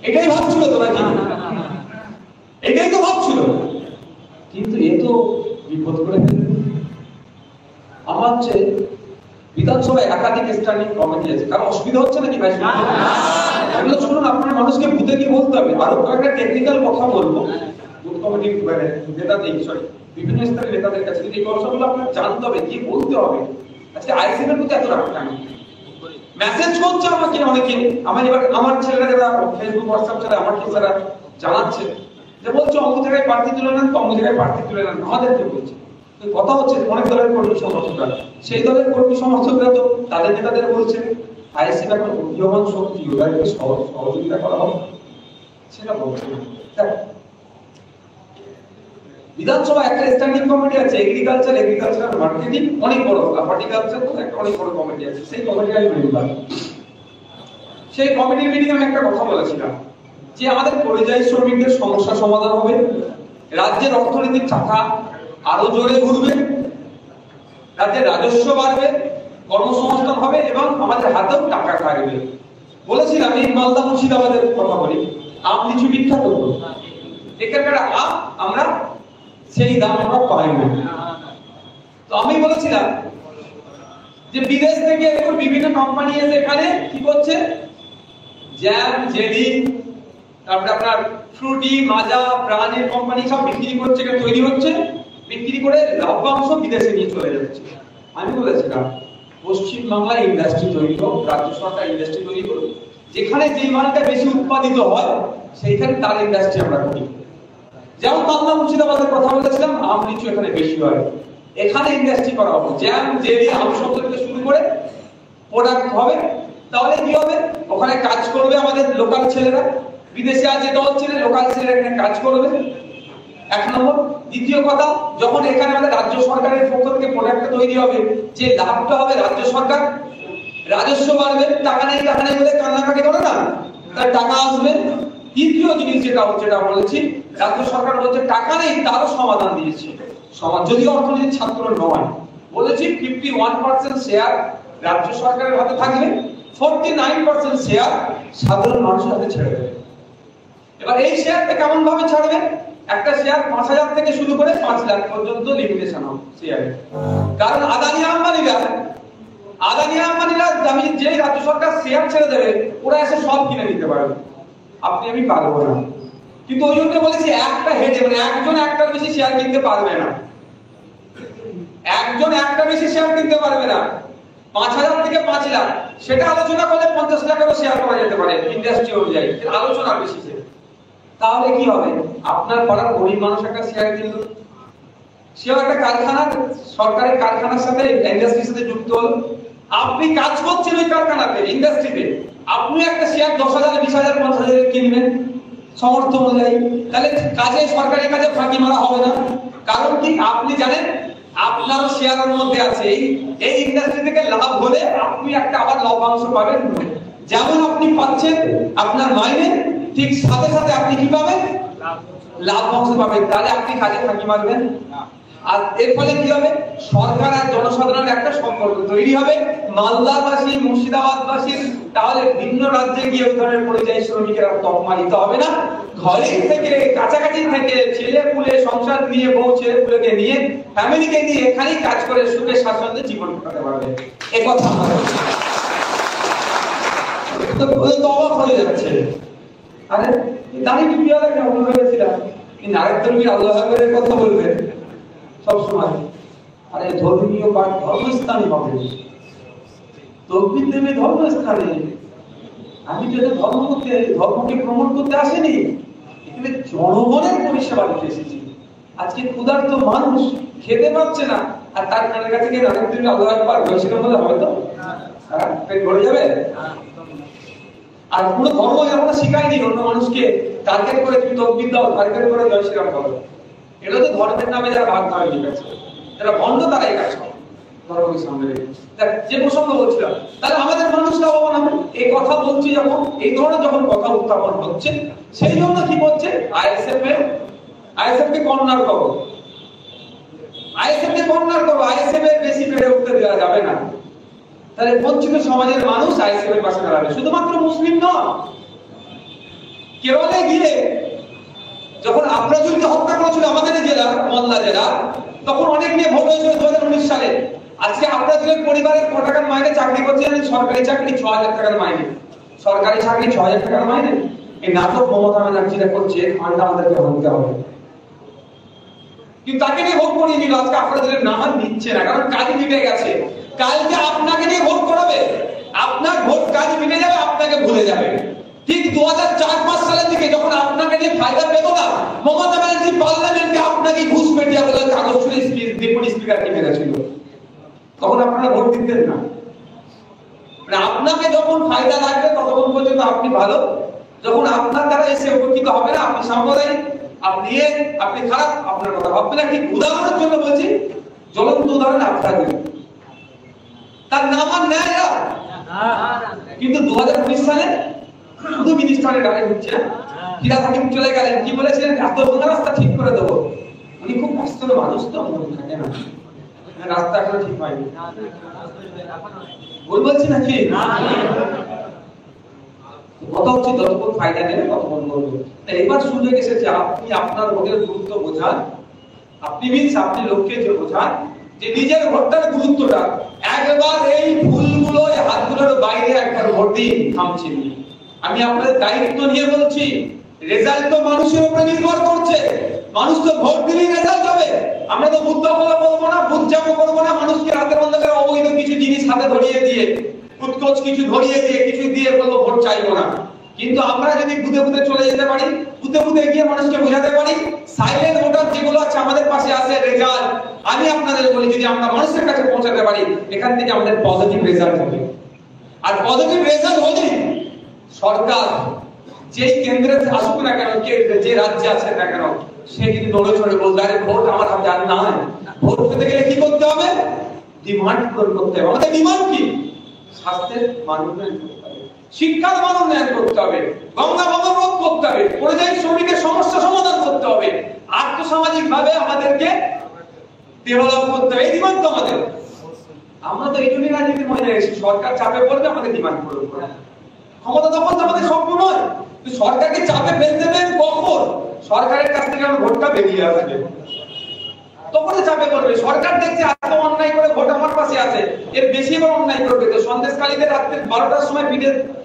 এটাই ভাবছিল তো নাকি? এটাই তো ভাবছিল, কিন্তু এ তো বিপদ করে ফেলবে। আমার চেয়ে বিধানসভায় একাধিক স্ট্যান্ডিং কমিটি আছে, কারণ অসুবিধা হচ্ছে নাকি ভাই? এগুলো শুনুন, আপনার মানুষকে বুঝে কি বলতে হবে। আরো কয়েকটা টেকনিক্যাল কথা বলবো বুথ কমিটি নেতাদের, সরি বিভিন্ন স্তরের নেতাদের কাছে, এই কথাগুলো আপনার জানতে হবে, কি বলতে হবে। আজকে আইএসএফ এর প্রতি এত রাগ কেন? মেসেজ করছে আমাকে অনেকে, আমার ছেলেরা যারা ফেসবুক হোয়াটসঅ্যাপ ছাড়া আমাকে যারা জানাচ্ছে, যে বলছে অমুক জায়গায় প্রার্থী তুলে নেন, অমুক জায়গায় প্রার্থী তুলে নেন, আমাদেরকে বলছে। কথা হচ্ছে অনেক দলের কর্মী সমর্থকরা, সেই দলের কর্মী সমর্থকরা তো তাদের নেতাদের বলছে আইএসএফ এখন উদীয়মান শক্তি, ওদেরকে সহযোগিতা করা হবে, সেটা বলছে। বিধানসভা একটা স্ট্যান্ডিং কমিটি আছে, এগ্রিকালচার মার্কেটিং, অনেক বড়, হর্টিকালচার তো একটা অনেক বড় কমিটি আছে, সেই কমিটির আমি মেম্বার। সেই কমিটির মিটিংয়ে আমি একটা কথা বলেছিলাম যে আমাদের পরিযায়ী শ্রমিকদের সমস্যা সমাধান হবে, রাজ্যের অর্থনৈতিক চাকা আরো জোরে ঘুরবে, রাজ্যের রাজস্ব বাড়বে, কর্মসংস্থান হবে এবং আমাদের হাতেও টাকা থাকবে। বলেছিলাম এই মালদা মুর্শিদাবাদের কথা বলি, আম লিচু বিখ্যাত, এখানকার আম আমরা সেই দাম আমরা পাই না। তো আমি বলেছিলাম যে বিদেশ থেকে এখন বিভিন্ন কোম্পানি এসে এখানে কি করছে, জ্যাম, জেলি, তারপরে আপনার ফ্রুটি, মাজা, প্রাণের কোম্পানি সব বিক্রি করছে, এটা তৈরি হচ্ছে, বিক্রি করে লভ্যাংশ বিদেশে নিয়ে চলে যাচ্ছে। আমি বলেছিলাম পশ্চিম বাংলায় ইন্ডাস্ট্রি তৈরি হোক, রাজ্য সরকার ইন্ডাস্ট্রি তৈরি করুক, যেখানে যে মালটা বেশি উৎপাদিত হয় সেইখানে তার ইন্ডাস্ট্রি আমরা করি। যেমন মালদা মুর্শিদাবাদের কথা বলেছিলাম, আম লিচু এখানে বেশি হয়, এখানে ইন্ডাস্ট্রি করা হবে, জ্যাম, জেলি, আম সব থেকে শুরু করে প্রোডাক্ট হবে। তাহলে কি হবে, ওখানে কাজ করবে আমাদের লোকাল ছেলেরা, বিদেশে আছে দল ছেলে, লোকাল ছেলেরা এখানে কাজ করবে, এক নম্বর। দ্বিতীয় কথা, যখন এখানে আমাদের রাজ্য সরকারের পক্ষ থেকে প্রোডাক্ট তৈরি হবে, যে লাভটা হবে রাজ্য সরকার, রাজস্ব বাড়বে, টাকা নেই বলে কান্নাকাটি করে না, তার টাকা আসবে। তৃতীয় জিনিস যেটা বলেছি, রাজ্য সরকার বলছে টাকা নেই, তারও সমাধান দিয়েছে। সমাজ যদি অর্থনীতির ছাত্র নয়, বলেছি 51% শেয়ার রাজ্য সরকারের হাতে থাকবে, 49% শেয়ার সাধারণ মানুষের হাতে ছেড়ে দেবে। এবার এই শেয়ারটা কেমন ভাবে ছাড়বে? একটা শেয়ার 5,000 থেকে শুরু করে 5 লাখ পর্যন্ত লিমিটেশন হবে শেয়ারে। কারণ আদানি আম্বানিরা আমি যে রাজ্য সরকার শেয়ার ছেড়ে দেবে, ওরা এসে সব কিনে নিতে পারবে, আপনি আমি পারবো না। কিন্তু ওই জন্য বলেছি একটা হেডে, মানে একজন একটার বেশি শেয়ার কিনতে পারবে না, একজন একটা বেশি শেয়ার কিনতে পারবে না। 5,000 থেকে 5 লাখ সেটা আলোচনা করলে 50 লাখেরও শেয়ার করা যেতে পারে ইন্ডাস্ট্রি অনুযায়ী, আলোচনা বেশি। তাহলে কি হবে, আপনার পাড়ার গরিব মানুষ একটা শেয়ার কিনলো, সেও একটা কারখানা, সরকারের কারখানার সাথে ইন্ডাস্ট্রির সাথে যুক্ত হলো, আপনি কাজ করছেন ওই কারখানাতে, ইন্ডাস্ট্রিতে, আপনি একটা শেয়ার 10,000, 20,000, 50,000 কিনবেন সমর্থ অনুযায়ী, তাহলে কাজে সরকারি কাজে ফাঁকি মারা হবে না। কারণ কি, আপনি জানেন আপনার শেয়ারের মধ্যে আছে, এই ইন্ডাস্ট্রি থেকে লাভ হলে আপনি একটা আবার লভ্যাংশ পাবেন, যেমন আপনি পাচ্ছেন আপনার মাইনে, ঠিক সাথে সাথে আপনি কি পাবেন, লাভ্যাংশ পাবেন। তাহলে আপনি কাজে ফাঁকি মারবেন না। আর এর ফলে কি হবে, সরকার আর জনসাধারণের একটা সম্পর্ক তৈরি হবে, মালদাবাসী, মুর্শিদাবাদবাসীর তাহলে ভিন্ন রাজ্যে গিয়ে ওই ধরনের পরিযায়ী শ্রমিকেরা তকমা দিতে হবে না, ঘরে থেকে কাছাকাছি থেকে ছেলে পুলে সংসার নিয়ে বউ ছেলে পুলেকে নিয়ে ফ্যামিলিকে নিয়ে এখানেই কাজ করে সুখে স্বাচ্ছন্দ্যে জীবন কাটাতে পারবে। এই কথা আমার তো অবাক হয়ে যাচ্ছে। আরে দাঁড়িয়ে টুপিওয়ালাকে অন্য ভেবেছিলাম কিন্তু আরেকজন কি আল্লাহ আকবরের কথা বলবে সবসময়। আরে ধর্মীয় বা ধর্মস্থানে হবে, তকবীর দেবে ধর্মস্থানে। আমি তো এটা ধর্মকে প্রমোট করতে আসেনি, এখানে জনগণের পরিষেবা দিতে এসেছি। আজকে ক্ষুধার্ত মানুষ খেতে পাচ্ছে না, আর তার কানের কাছে গিয়ে নানা দিন আল্লাহ আকবার বলছিলাম বলে হবে তো? পেট ভরে যাবে? আর কোনো ধর্ম আমরা শিখাইনি অন্য মানুষকে টার্গেট করে তুমি তকবীর দাও, টার্গেট করে জয় শ্রীরাম বলো। এটা তো ধর্মের নামে যারা ভাগ ভাগ হয়ে গেছে, যারা ভণ্ড তারা এই কাজ করে ধর্মের সামনে। যে প্রসঙ্গ বলছিলাম, তাহলে আমাদের মানুষরা হবে এই কথা বলছি যখন, এই ধরনের যখন কথা উত্থাপন হচ্ছে, সেই জন্য কি করছে আইএসএফ কে কর্নার করো, আইএসএফ কে কর্নার করো, আইএসএফ এর বেশি বেড়ে উঠতে দেওয়া যাবে না। তাহলে বঞ্চিত সমাজের মানুষ আইএসএফ এর পাশে দাঁড়াবে, শুধুমাত্র মুসলিম নয়। কেরলে গিয়ে যখন আফরাজুলকে হত্যা করেছিল আমাদের জেলা মল্লা জেলা, তখন অনেক নিয়ে ভোট হয়েছিল 2019 সালে। আজকে আফরাজুলের পরিবারের কত টাকার মাইনে চাকরি করছে, সরকারি চাকরি 6000 টাকার মাইনে, সরকারি চাকরি 6000 টাকার মাইনে। এই নাটক মমতা ব্যানার্জিরা করছে, ফান্ডা আমাদেরকে ভাঙতে হবে। কিন্তু তাকে নিয়ে ভোট করিয়ে দিল, আজকে আফরাজুলের নাম আর নিচ্ছে না, কারণ কাজ মিটে গেছে। কালকে আপনাকে নিয়ে ভোট করাবে, আপনার ভোট কাজ মিটে যাবে, আপনাকে ভুলে যাবে। ঠিক 2004-5 সালের দিকে যখন আপনাকে নিয়ে ফায়দা পেত না, মমতা ব্যানার্জি পার্লামেন্টে আপনাকে ঘুষ পেটিয়ে বলে কাগজ ছুঁড়ে ডেপুটি স্পিকারকে মেরেছিল, তখন আপনারা ভোট দিতেন না। মানে আপনাকে যখন ফায়দা লাগবে ততক্ষণ পর্যন্ত আপনি ভালো, যখন আপনার দ্বারা এসে উপকৃত হবে না, আপনি সাম্প্রদায়িক, আপনি খারাপ, আপনার কথা ভাববেন না। ঠিক উদাহরণের জন্য বলছি, জ্বলন্ত উদাহরণ আপনার দিন, তার নাম আর নেয় না, কিন্তু 2019 সালে শুধু মিনিস্টারের গাড়ি হচ্ছে, হীরা হাকিম চলে গেলেন, কি বলেছিলেন, এত ভাঙা রাস্তা ঠিক করে দেবো। উনি খুব ব্যস্ত মানুষ তো, থাকে না, রাস্তা এখনো ঠিক হয়নি, ভুল বলছি নাকি? কথা হচ্ছে যতক্ষণ ফায়দা নেবে ততক্ষণ বলবো। এবার সুযোগ এসেছে, আপনি আপনার ভোটের গুরুত্ব বোঝান, আপনি লোককে যে বোঝান যে নিজের ভোটটার গুরুত্বটা। একবার এই ভুলগুলো, হাতগুলোর বাইরে একবার ভোট দিন, থামছেন। আমি আপনাদের দায়িত্ব নিয়ে বলছি, রেজাল্ট তো মানুষের উপরে নির্ভর করছে, মানুষ তো ভোট দিলেই রেজাল্ট হবে। আমরা তো বুদ্ধ ফলা বলবো না, বুদ্ধজামো করবো না, মানুষকে রাতের অন্ধকারে অবৈধ কিছু জিনিস হাতে ধরিয়ে দিয়ে, উৎকোচ কিছু ধরিয়ে দিয়ে, কিছু দিয়ে বলবো ভোট চাইবো না। কিন্তু আমরা যদি বুধে বুধে চলে যেতে পারি, বুধে বুধে গিয়ে মানুষকে বোঝাতে পারি, সাইলেন্ট ভোটার যেগুলো আছে আমাদের পাশে আছে, রেজাল্ট আমি আপনাদের বলি, যদি আমরা মানুষের কাছে পৌঁছাতে পারি, এখান থেকে আমাদের পজিটিভ রেজাল্ট হবে। আর পজিটিভ রেজাল্ট হলে সরকার যেই কেন্দ্রে আসুক না কেন, যে রাজ্যে আছে না কেন, সে যদি নড়ে চড়ে বলতে ভোট আমার হাতে আর নয়, ভোট পেতে গেলে কি করতে হবে? ডিমান্ড পূরণ করতে হবে। আমাদের ডিমান্ড কি? স্বাস্থ্যের মান উন্নয়ন করতে হবে, শিক্ষার মান উন্নয়ন করতে হবে, গঙ্গা ভাঙন রোধ করতে হবে, পরিযায়ী শ্রমিকের সমস্যা সমাধান করতে হবে, আর্থসামাজিক ভাবে আমাদেরকে ডেভেলপ করতে হবে। এই ডিমান্ড তো আমাদের। আমরা তো এই জন্যই রাজনীতির ময়দানে এসেছি, সরকার চাপে পড়বে আমাদের ডিমান্ড পূরণ করবে। ক্ষমতা দখল তো আমাদের স্বপ্ন নয়, সরকারকে চাপে ফেলতে দেবেন কখন? সরকারের কাছ থেকে আমার ভোটটা বেরিয়ে আসবে, তখন চাপে পড়বে। সরকার দেখছে এত অন্যায় করে ভোট আমার পাশে আছে, এর বেশি এবার অন্যায় করবে, তো সন্দেশকালীদের রাত্রে 12টার সময়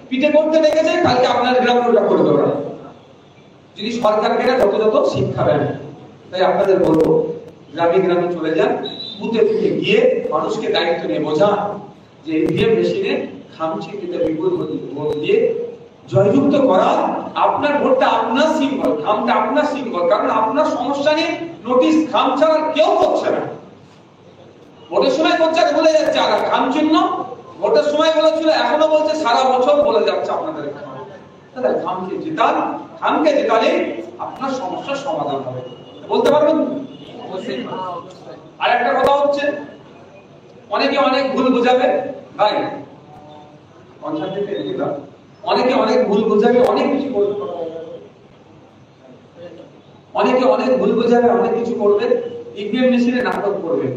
পিঠে করতে লেগেছে, কালকে আপনার গ্রামে ওটা করে দেবে। যদি সরকারকে যত শিক্ষা দেন, তাই আপনাদের বলবো, গ্রামে গ্রামে চলে যান, বুথে বুথে গিয়ে মানুষকে দায়িত্ব নিয়ে বোঝান যে ইভিএম মেশিনে খামচিতে বিপুল ভোট দিয়ে জয়যুক্ত করা। আপনার ভোটটা আপনার সিম্বল, খামটা আপনার সিম্বল, কারণ আপনার সমস্যা নিয়ে নোটিশ খাম ছাড়া কেউ করছে না। ভোটের সময় করছে বলে যাচ্ছে, আর খাম চিহ্ন ভোটের সময় বলেছিল, এখনো বলছে, সারা বছর বলে যাচ্ছে আপনাদের। খামকে জেতান, খামকে জেতালে আপনার সমস্যার সমাধান হবে, বলতে পারবেন। আর একটা কথা হচ্ছে, অনেকে অনেক ভুল বোঝাবে ভাই, অনেকে অনেক ভুল বোঝাবে, অনেক কিছু করবে, অনেকে অনেক ভুল বোঝাবে, অনেক কিছু করবে, ইভিএম মেশিনে নাটক করবে।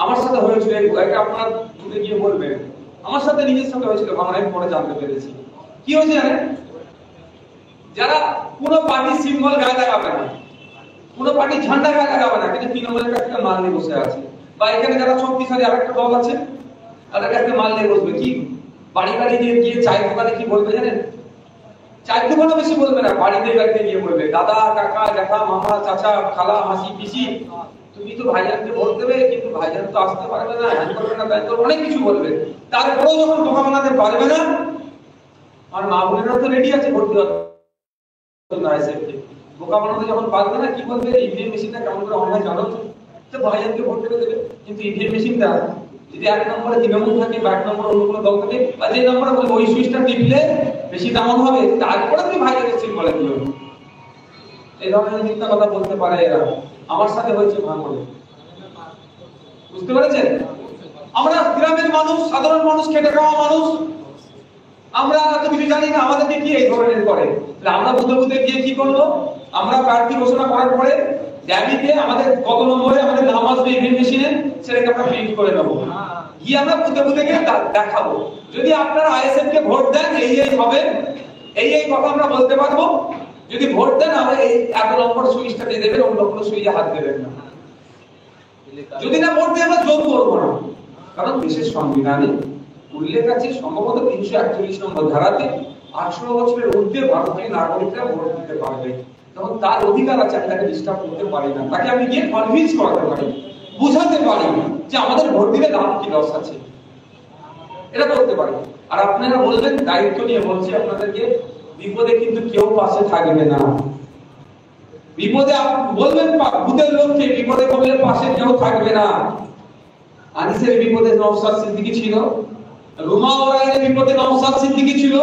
আমার সাথে হয়েছিল, আপনার দূরে গিয়ে বলবেন, আমার সাথে নিজের সাথে হয়েছিল, বাংলায় পরে জানতে পেরেছি। কি হয়েছে জানেন? যারা কোনো পার্টি সিম্বল গায়ে লাগাবে না, কোনো পার্টি ঝান্ডা গায়ে লাগাবে না, কিন্তু তৃণমূলের কাছে মাল নিয়ে বসে আছে। বা এখানে যারা শক্তিশালী আরেকটা দল আছে, তাদের কাছে মাল নিয়ে বসবে। কি বাড়ি বাড়ি গিয়ে চায়ের দোকানে কি বলবে জানেন? চায়ের দোকানে বেশি বলবে না, বাড়িতে বাড়িতে গিয়ে বলবে, দাদা, কাকা, জ্যাঠা, মামা, চাচা, খালা, মাসি, পিসি, তুমি তো ভাইজানকে ভোট দেবে, কিন্তু ভাইজান তো আসতে পারবে না, হ্যান করবে না, তাই করবে, অনেক কিছু বলবে। তারপরেও যখন বোকা বানাতে পারবে না, আর মা বোনেরা তো রেডি আছে ভোট দেওয়ার জন্য, বোকা বানাতে যখন পারবে না, কি বলবে? ইভিএম মেশিনটা কেমন করে হয় জানো তো, ভাইজানকে ভোট দেবে। কিন্তু ইভিএম মেশিনটা যদি এক নম্বরে তৃণমূল থাকে বা এক নম্বরে অন্য কোনো দল থাকে, বা যে নম্বরে বলবে ওই সুইচটা টিপলে বেশি দামন হবে, তারপরে তুমি ভাইজানের সিল বলে দিল। এই ধরনের মিথ্যা কথা বলতে পারে এরা। আমার সাথে হয়েছে ভাঙনে, বুঝতে পেরেছেন? আমরা গ্রামের মানুষ, সাধারণ মানুষ, খেটে খাওয়া মানুষ, আমরা এত কিছু জানি না, আমাদেরকে কি এই ধরনের করে। আমরা বুঝে বুঝে গিয়ে কি করবো? আমরা প্রার্থী ঘোষণা করার পরে ড্যাবিতে আমাদের কত নম্বরে আমাদের নাম আসবে ইভিএম মেশিনে, সেটাকে আমরা প্রিন্ট করে নেবো, গিয়ে আমরা বুঝে বুঝে গিয়ে দেখাবো। যদি আপনারা আইএসএফ কে ভোট দেন, এই হবে, এই কথা আমরা বলতে পারবো। যদি ভোট দেন, আমরা এই এত নম্বর সুইচটা দিয়ে দেবেন, অন্য কোনো সুইচে হাত দেবেন না। যদি না ভোট দিয়ে আমরা জোর করবো না, কারণ দেশের সংবিধানে উল্লেখ আছে সম্ভবত 341 নম্বর ধারাতে 18 বছরের ঊর্ধ্বে ভারতীয় নাগরিকরা ভোট দিতে পারবে। তখন তার অধিকার আছে, আমি তাকে ডিস্টার্ব করতে পারি না, তাকে আমি গিয়ে কনভিন্স করাতে পারি, বুঝাতে পারি যে আমাদের ভোট দিলে লাভ কি লস আছে, এটা করতে পারি। আর আপনারা বলবেন, দায়িত্ব নিয়ে বলছি আপনাদেরকে, বিপদে কিন্তু কেউ পাশে থাকবে না। বিপদে বলবেন বুথের লোককে, বিপদে বললে পাশে কেউ থাকবে না। আনিসের বিপদে নওশাদ সিদ্দিকী ছিল, রুমা ওরাইয়ের বিপদে নওশাদ সিদ্দিকী ছিল,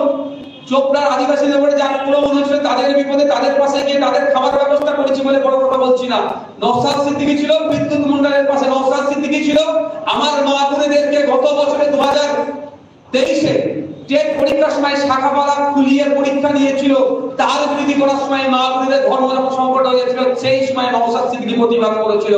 চোপড়ার আদিবাসী লেবারে যারা পুরো মনে ছিল তাদের বিপদে তাদের পাশে গিয়ে তাদের খাবার ব্যবস্থা করেছি বলে বড় কথা বলছি না। নওশাদ সিদ্দিকী ছিল, বিদ্যুৎ মন্ডলের পাশে নওশাদ সিদ্দিকী ছিল। আমার মা বোনেদেরকে গত বছরে 2023-এ টেট পরীক্ষার সময় শাখাপালা খুলিয়ে পরীক্ষা নিয়েছিল, তার বিরোধী করার সময় মা বোনেদের ধর্ম যখন সংকট হয়েছিল, সেই সময় নওশাদ সিদ্দিকী প্রতিবাদ করেছিল।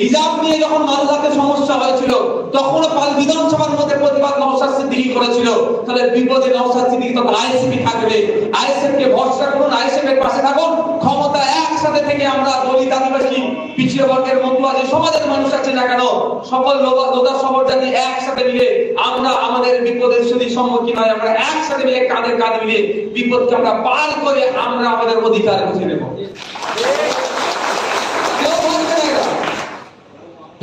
হিজাব নিয়ে যখন মালদাতে সমস্যা হয়েছিল, তখন পাল বিধানসভার মধ্যে প্রতিবাদ নওশাদ সিদ্দিকী করেছিল। তাহলে বিপদে নওশাদ সিদ্দিকী তো আইএসএফ থাকবে। আইএসএফ কে ভরসা করুন, আইএসএফ এর পাশে থাকুন। ক্ষমতা একসাথে থেকে আমরা দলিত, আদিবাসী, পিছিয়ে বর্গের মতুয়া যে সমাজের মানুষ আছে না কেন, সকল লোধা সবর জাতি একসাথে মিলে আমরা আমাদের বিপদের যদি সম্মুখীন হয়, আমরা একসাথে মিলে কাঁধে কাঁধ মিলিয়ে বিপদকে আমরা পার করে আমরা আমাদের অধিকার বুঝে নেব।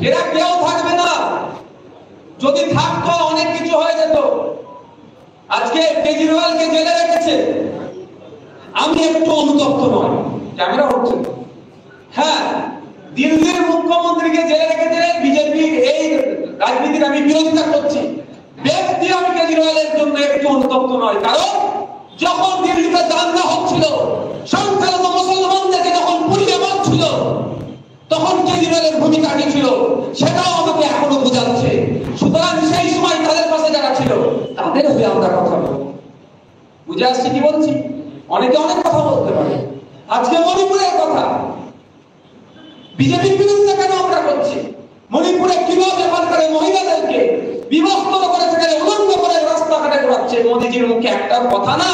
এরা কেউ থাকবে না। যদি থাকতো অনেক কিছু হয়ে যেত। আজকে কেজরিওয়ালকে জেলে রেখেছে, আমি একটু অনুতপ্ত নয়, ক্যামেরা হচ্ছে। হ্যাঁ, দিল্লির মুখ্যমন্ত্রীকে জেলে রেখেছে বিজেপির, এই রাজনীতির আমি বিরোধিতা করছি। ব্যক্তি আমি কেজরিওয়ালের জন্য একটু অনুতপ্ত নয়, কারণ যখন দিল্লিতে দাঙ্গা হচ্ছিল, সংখ্যালঘু মুসলমানদেরকে যখন পুড়িয়ে মারছিল, তখন কেজরিওয়ালের ভূমিকা কি ছিল সেটাও আমাকে এখনো বোঝাচ্ছে। সুতরাং সেই সময় তাদের পাশে যারা ছিল তাদের হয়ে আমরা কথা বলবো। বুঝে আসছি কি বলছি? অনেকে অনেক কথা বলতে পারে। আজকে মণিপুরের কথা, বিজেপির বিরুদ্ধে কেন আমরা করছি? মণিপুরে কিভাবে সরকারের মহিলাদেরকে বিভক্ত করে সেখানে উলঙ্গ করে রাস্তাঘাটে ঘোরাচ্ছে, মোদিজির মুখে একটা কথা না।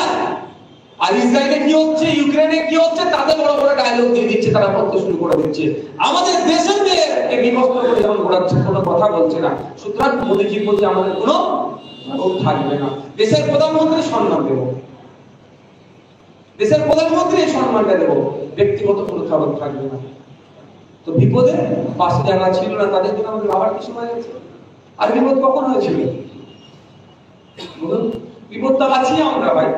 আর ইসরায়েলে কি হচ্ছে, ইউক্রেনে কি হচ্ছে, তাদের বড় বড় ডায়লগ দিয়ে দিচ্ছে, তারা বলতে শুরু করে দিচ্ছে। আমাদের দেশের মেয়েকে বিভক্ত করে যখন ঘোরাচ্ছে, কোনো কথা বলছে না। সুতরাং মোদিজির প্রতি আমাদের কোনো ক্ষোভ থাকবে না। দেশের প্রধানমন্ত্রী সম্মান দেব, দেশের প্রধানমন্ত্রী সম্মানটা দেব, ব্যক্তিগত কোনো খাবার থাকবে না। তো বিপদে পাশে যারা ছিল না তাদের জন্য আমাদের ভাবার কি সময় আছে? আর বিপদ কখন হয়েছিল বলুন? বিপদ তো আছি আমরা ভাই।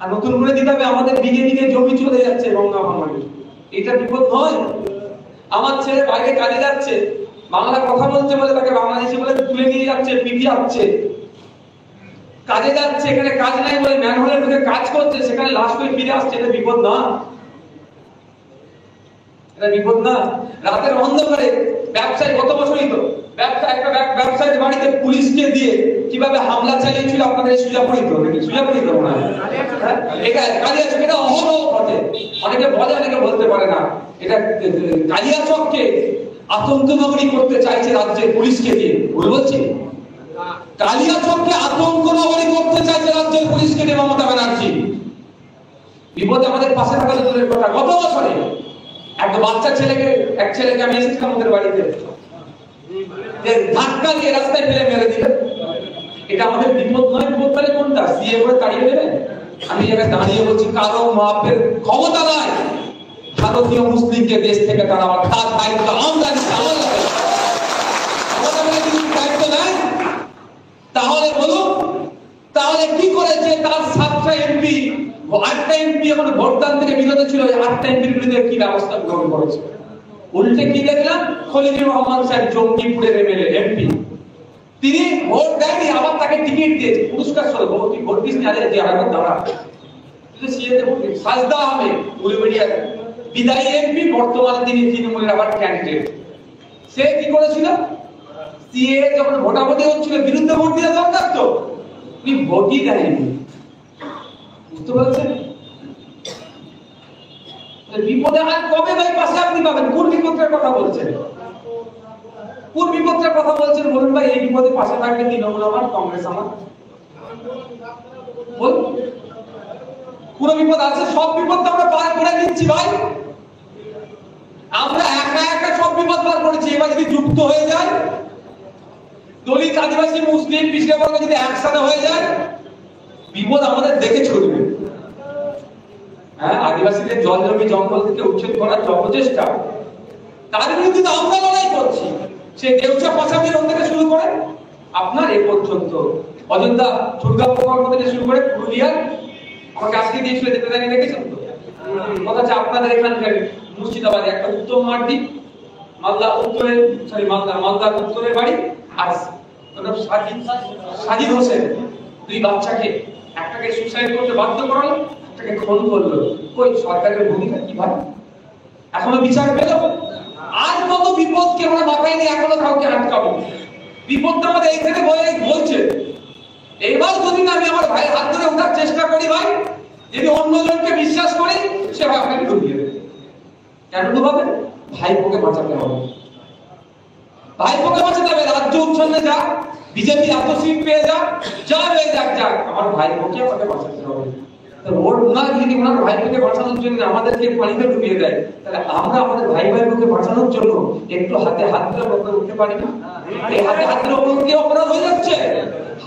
আর নতুন করে দিতে হবে, আমাদের দিকে দিকে জমি চলে যাচ্ছে গঙ্গা ভাঙনের, এটা বিপদ নয়? আমার ছেলে বাইরে কাজে যাচ্ছে, বাংলা কথা বলছে বলে তাকে বাংলাদেশি বলে তুলে নিয়ে যাচ্ছে, পিটিয়ে যাচ্ছে। কাজে যাচ্ছে, এখানে কাজ নাই বলে ম্যানহোলের ঢুকে কাজ করছে, সেখানে লাশ করে ফিরে আসছে, এটা বিপদ না? এটা বিপদ না? রাতের অন্ধকারে ব্যবসায়ী, গত বছরই তো একটা ব্যবসায়ীর বাড়িতে পুলিশকে দিয়ে কিভাবে হামলা চালিয়েছিল আপনাদের সুজাপুরিত, নাকি সুজাপুরিত মনে হয়, এটা অহরহ ঘটে। অনেকে বলে, অনেকে বলতে পারে না। এটা কালিয়াচককে আতঙ্ক নগরী করতে চাইছে রাজ্যের পুলিশকে দিয়ে, ভুল বলছি? কালিয়াচককে আতঙ্ক নগরী করতে চাইছে রাজ্যের পুলিশকে দিয়ে মমতা ব্যানার্জি। বিপদে আমাদের পাশে থাকা দূরের কথা। গত বছরে এক বাচ্চা এক ছেলেকে আমি এসেছিলাম আমাদের বাড়িতে, যে ধাক্কা দিয়ে রাস্তায় ফেলে মেরে দিলেন। এটা আমাদের বিপদ নয়? বিপদ তাহলে কোনটা? সিএ করে তাড়িয়ে দেবেন? আমি জায়গায় দাঁড়িয়ে বলছি, কারো মাপের ক্ষমতা নাই ভারতীয় মুসলিমকে দেশ থেকে তাড়াবার। তার দায়িত্ব আমদানি দায়িত্ব নেয়। তাহলে বলুন, তাহলে কি করেছে? তার 7টা এমপি, 8টা এমপি এখন ভোটদান থেকে বিরত ছিল, 8টা এমপির বিরুদ্ধে কি ব্যবস্থা গ্রহণ করেছে? উল্টে কি দেখলাম, খলিলুর রহমান সাহেব জঙ্গিপুরের এমএলএ এমপি, তিনি ভোট দেয়নি, আবার তাকে টিকিট দিয়েছে পুরস্কার স্বরূপ। তুই ভোট দিস না, যে আবার দাঁড়া, তুই সিএতে ভোট দিস। সাজদা আহমেদ উলুবেড়িয়ার বিদায়ী এমপি, বর্তমানে তিনি তৃণমূলের আবার ক্যান্ডিডেট। সে কি করেছিল? সিএ যখন ভোটাভুটি হচ্ছিল, বিরুদ্ধে ভোট দেওয়া দরকার তো, উনি ভোটই দেয়নি। বুঝতে পারছেন? বিপদে আর কবে ভাই পাশে আপনি পাবেন? কোন বিপদের কথা বলছেন? কোন বিপদের কথা বলছেন বলুন ভাই? এই বিপদে পাশে থাকবে তৃণমূল আমার, কংগ্রেস আমার? বলুন, কোন বিপদ আছে? সব বিপদ আমরা পার করে নিচ্ছি ভাই। আমরা একা একা সব বিপদ পার করেছি। এবার যদি যুক্ত হয়ে যায়, দলিত, আদিবাসী, মুসলিম, পিছিয়ে বর্গ যদি একসাথে হয়ে যায়, বিপদ আমাদের দেখে ছড়বে। হ্যাঁ, আদিবাসীদের জল জমি জঙ্গল থেকে উচ্ছেদ করার অপচেষ্টা, তার বিরুদ্ধে তো আমরা লড়াই করছি। সে দেউচা পাশাপির থেকে শুরু করে আপনার এ পর্যন্ত অযোধ্যা দুর্গা প্রকল্প থেকে শুরু করে পুরুলিয়ার, আমাকে আজকে দিয়েছিল যেতে জানিয়ে দেখেছেন তো কথা হচ্ছে আপনাদের এখানকার মুর্শিদাবাদে একটা উত্তম মার্ডি, মালদা উত্তরে, সরি মালদার উত্তরের বাড়ি, আর সাজিদ হোসেন, 2 বাচ্চাকে, একটাকে সুসাইড করতে বাধ্য করালো, একটাকে খুন করলো। কই সরকারের ভূমিকা কি ভাই? এখনো বিচার পেল? আর কত বিপদকে আমরা মাথায় নিয়ে এখনো কাউকে আটকাবো? বিপদটা আমাদের এইখানে বলছে। এবার যদি আমি আমার ভাইয়ের হাত ধরে ওঠার চেষ্টা করি ভাই, যদি অন্যজনকে বিশ্বাস করি, সে ভাই আপনাকে ডুবিয়ে দেবে। কেন ডুবাবে? ভাইপোকে বাঁচাতে হবে। ভাইপোকে বাঁচাতে হবে। রাজ্য উচ্ছন্নে যাক, বিজেপি এত সিট পেয়ে যাক, যা হয়ে যাক, আমার ভাইপোকে আমাকে বাঁচাতে হবে। ওনার যদি ওনার ভাইপোকে বাঁচানোর জন্য আমাদেরকে পানিতে ডুবিয়ে দেয়, তাহলে আমরা আমাদের ভাইপোকে বাঁচানোর জন্য একটু হাতে হাত ধরে উপরে উঠতে পারি না? এই হাতে হাতের উপর উঠে অপরাধ হয়ে যাচ্ছে।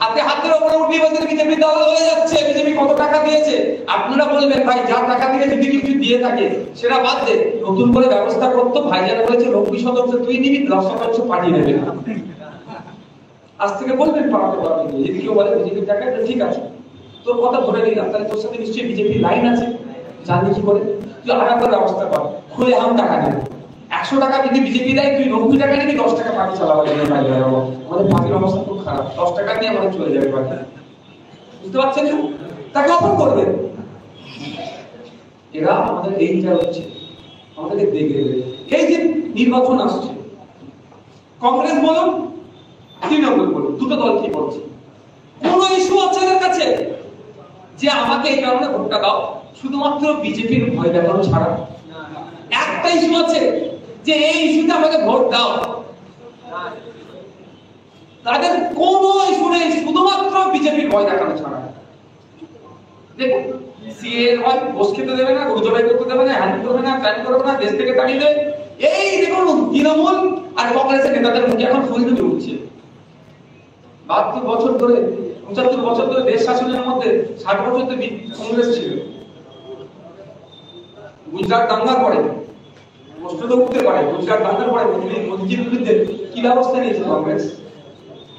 হাতে হাতের উপরে উঠে বিজেপি দল হয়ে যাচ্ছে। বিজেপি কত টাকা দিয়েছে? আপনারা বলবেন ভাই যা টাকা দিয়ে যদি কিছু দিয়ে থাকে সেটা বাদ দে, নতুন করে ব্যবস্থা করতো। ভাইজান বলেছে 90% তুই নিবি, 10% পাঠিয়ে দেবে। আজ থেকে বলবেন পাঠাতে পারবে। যদি কেউ বলে বিজেপির টাকা, ঠিক আছে, তোর কথা ধরে নিলাম, তাহলে তোর সাথে নিশ্চয়ই বিজেপির লাইন আছে, জানি কি করে, তুই আলাদা ব্যবস্থা কর, খুলে আম টাকা নেবে। 100 টাকা যদি বিজেপি দেয়, তুই 90 টাকা নিবি, 10 টাকা পাখি চালাবো। আমাদের পাখির অবস্থা খুব খারাপ, 10 টাকা নিয়ে আমাদের চলে যাবে পাখি। বুঝতে পারছেন? তাকে অফার করবে। এরা আমাদের এইটা হচ্ছে, আমাদেরকে দেখে এই যে নির্বাচন আসছে, কংগ্রেস বলুন, তৃণমূল বলুন, দুটো দল কি বলছে? কোন ইস্যু আছে এদের কাছে যে আমাকে এই কারণে ভোটটা দাও? শুধুমাত্র বিজেপির ভয় দেখানো ছাড়া একটা ইস্যু আছে যে এই ইস্যুতে আমাকে ভোট দাও? তাদের কোন ইস্যু নেই, শুধুমাত্র বিজেপির ভয় দেখানো ছাড়া। দেখুন, সিএ হয়, বস খেতে দেবে না, গরু জবাই করতে দেবে না, হ্যান্ড করবে না, প্ল্যান করবে না, দেশ থেকে তাড়িয়ে দেবে। এই দেখুন, তৃণমূল আর কংগ্রেসের নেতাদের মুখে এখন ফুল ফুটে উঠছে। 72 বছর ধরে, 75 বছর ধরে দেশ শাসনের মধ্যে 60 বছর তো কংগ্রেস ছিল। গুজরাট দাঙ্গার পরে প্রশ্ন তো উঠতে পারে, গুজরাট দাঙ্গার পরে মোদীজির বিরুদ্ধে কি ব্যবস্থা নিয়েছে কংগ্রেস?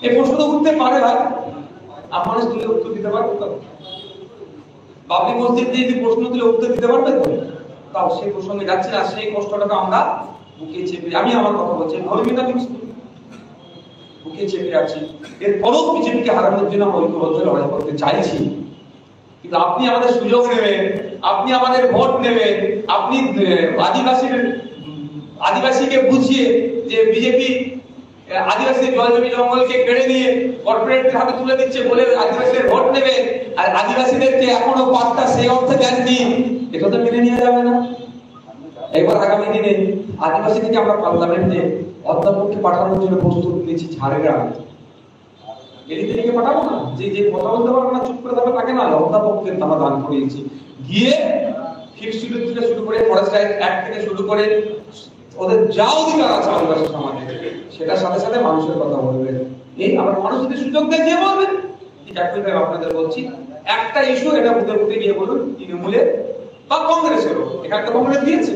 এই প্রশ্ন তো উঠতে পারে ভাই। আপনারা তুলে উত্তর দিতে পারবেন তো? বাবরি মসজিদ দিয়ে যদি প্রশ্ন তুলে উত্তর দিতে পারবে তো? তাও সেই প্রসঙ্গে যাচ্ছে না, সেই কষ্টটাকে আমরা বুকে চেপে, আমি আমার কথা বলছি, ধর্মীয়তা বুকে চেপে আছি। এরপরও বিজেপিকে হারানোর জন্য আমরা ঐক্যবদ্ধ লড়াই করতে চাইছি। কিন্তু আপনি আমাদের সুযোগ নেবেন, আপনি আমাদের ভোট নেবেন, আপনি আদিবাসীকে বুঝিয়ে যে বিজেপি আদিবাসী জমি জঙ্গলকে কেড়ে নিয়ে কর্পোরেটের হাতে তুলে দিচ্ছে বলে আদিবাসীদের ভোট নেবে, আর আদিবাসীদেরকে এখনো পাত্তা সেই অর্থে দেননি, এটা তো মেনে নেওয়া যাবে না। এবার আগামী দিনে আদিবাসী থেকে আমরা পার্লামেন্টে অধ্যাপককে পাঠানোর জন্য প্রস্তুত নিয়েছি। ঝাড়গ্রাম এদিকে থেকে পাঠাবো না, যে কথা বলতে পারবো না, চুপ করে থাকবে তাকে না, অধ্যাপককে আমরা দান করিয়েছি। গিয়ে ফিক্সড শিডিউল থেকে শুরু করে ফরেস্ট অ্যাক্ট থেকে শুরু করে ওদের যা অধিকার আছে আদিবাসী সমাজে, সেটার সাথে সাথে মানুষের কথা বলবেন। এই আবার মানুষ যদি সুযোগ দেয় দিয়ে বলবেন। ঠিক একই ভাবে আপনাদের বলছি, একটা ইস্যু এটা বুঝে বুঝে গিয়ে বলুন তৃণমূলের বা কংগ্রেসেরও, এখানে তো কংগ্রেস দিয়েছে,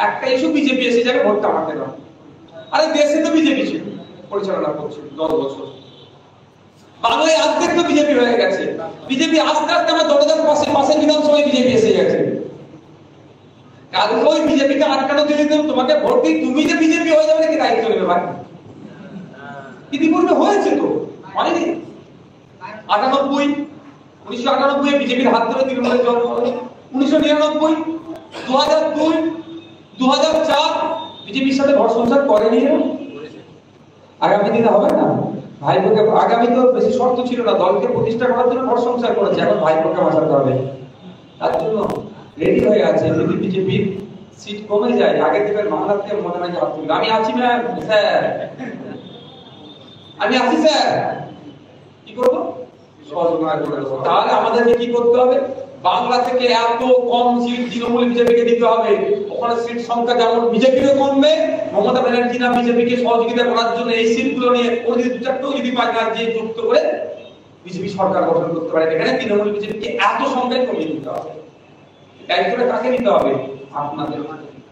একটা ইস্যু বিজেপি এসে যাবে ভোটটা আমাকে দাও। আরে দেশে তো বিজেপি ছিল, পরিচালনা করছে 10 বছর, বাংলায় আজকে তো বিজেপি হয়ে গেছে। বিজেপি আস্তে আস্তে আমার দরজার পাশে বিধানসভায় বিজেপি এসে গেছে। কারণ ওই বিজেপিকে আটকানো দিলে তোমাকে ভোট দিই, তুমি যে বিজেপি হয়ে যাবে নাকি দায়িত্ব নেবে ভাই? ইতিপূর্বে হয়েছে তো, হয়নি? 1998 বিজেপির হাত ধরে তৃণমূলের জন্ম হলো। 1999, 2002, 2004 বিজেপির সাথে ঘর সংসার করেনি। আগামী দিনে হবে না ভাইপোকে, আগামী তো বেশি শর্ত ছিল না, দলকে প্রতিষ্ঠা করার জন্য ঘর সংসার করেছে, এখন ভাইপোকে বাঁচাতে হবে, তার জন্য রেডি হয়ে আছে। যদি বিজেপির সিট কমে যায়, আগে থেকে মামলাতে মনে হয় আমি আছি ম্যাম, স্যার আমি আছি স্যার, কি করবো? সহযোগিতা করে দেবো। তাহলে আমাদেরকে কি করতে হবে? বাংলা থেকে এত কম সিট তৃণমূল বিজেপিকে দিতে হবে, ওখানে সিট সংখ্যা যেমন বিজেপিরও কমবে, মমতা ব্যানার্জি না বিজেপিকে সহযোগিতা করার জন্য এই সিটগুলো নিয়ে ও যদি 2-4টাও যদি পায় না যে যুক্ত করে বিজেপি সরকার গঠন করতে পারে, এখানে তৃণমূল বিজেপিকে এত সংখ্যায় কমিয়ে দিতে হবে। দায়িত্বটা কাকে নিতে হবে? আপনাদের।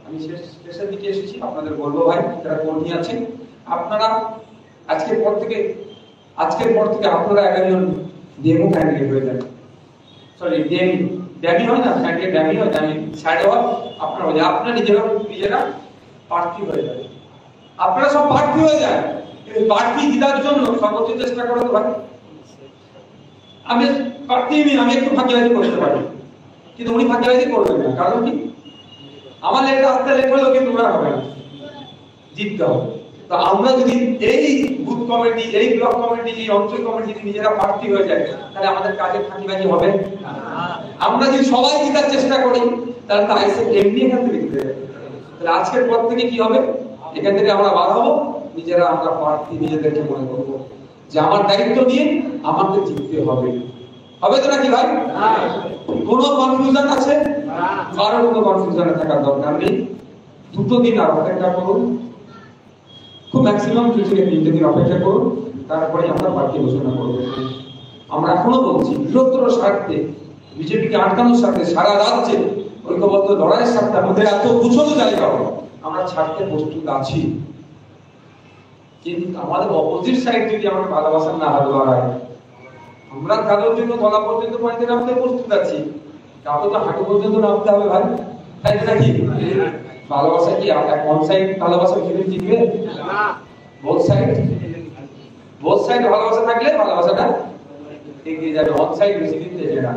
আমি শেষের দিকে এসেছি, আপনাদের বলবো ভাই যারা কর্মী আছেন, আপনারা আজকের পর থেকে আপনারা একজন ডেমো ক্যান্ডিডেট হয়ে যান। সরি ড্যামি হয় না, ক্যান্ডিডেট ড্যামি হয়, ড্যামি সাইড হওয়া আপনারা হয়ে যান। আপনারা নিজেরা প্রার্থী হয়ে যান। আপনারা সব প্রার্থী হয়ে যান, কিন্তু প্রার্থী জেতার জন্য সর্বোচ্চ চেষ্টা করতে ভাই। আমি প্রার্থী আমি একটু ফাঁকিবাজি করতে পারি, কিন্তু উনি ফাঁকিবাজি করবেন না। কারণ কি? আমার লেখা আস্তে লেখা হলো, কিন্তু ওরা হবে না, জিততে হবে। তো আমরা যদি এই বুথ কমিটি, এই ব্লক কমিটি, এই অঞ্চল কমিটি নিজেরা প্রার্থী হয়ে যায়, তাহলে আমাদের কাজে ফাঁকিবাজি হবে না। আমরা যদি সবাই জেতার চেষ্টা করি, তাহলে তো আইসে এমনি এখান থেকে জিতে যাবে। তাহলে আজকের পর থেকে কি হবে? এখান থেকে আমরা বার হবো, নিজেরা আমরা প্রার্থী নিজেদেরকে মনে করবো যে আমার দায়িত্ব নিয়ে আমাকে জিততে হবে। হবে তো নাকি ভাই? কোনো কনফিউশন আছে? কারো কোনো কনফিউশনে থাকার দরকার নেই। 2 দিন আর অপেক্ষা করুন, খুব ম্যাক্সিমাম 2 থেকে 3 দিন অপেক্ষা করুন, তারপরে আমরা প্রার্থী ঘোষণা করব। আমরা এখনো বলছি, বৃহত্তর স্বার্থে, বিজেপিকে আটকানোর স্বার্থে, সারা রাজ্যে ঐক্যবদ্ধ লড়াইয়ের স্বার্থে, আমাদের এত গুছানো জায়গা আমরা ছাড়তে প্রস্তুত আছি। কিন্তু আমাদের অপোজিট সাইড যদি আমাকে ভালোবাসার না হাত লড়াই, আমরা কারোর জন্য গলা পর্যন্ত পানিতে নামতে প্রস্তুত আছি, কাউকে তো হাঁটু পর্যন্ত নামতে হবে ভাই, তাই নাকি? ভালোবাসা কি ওয়ান সাইড ভালোবাসা ফিরে জিতবে না? বোথ সাইড ভালোবাসা থাকলে ভালোবাসাটা এগিয়ে যাবে। ওয়ান সাইড বেশি দিন দেবে না।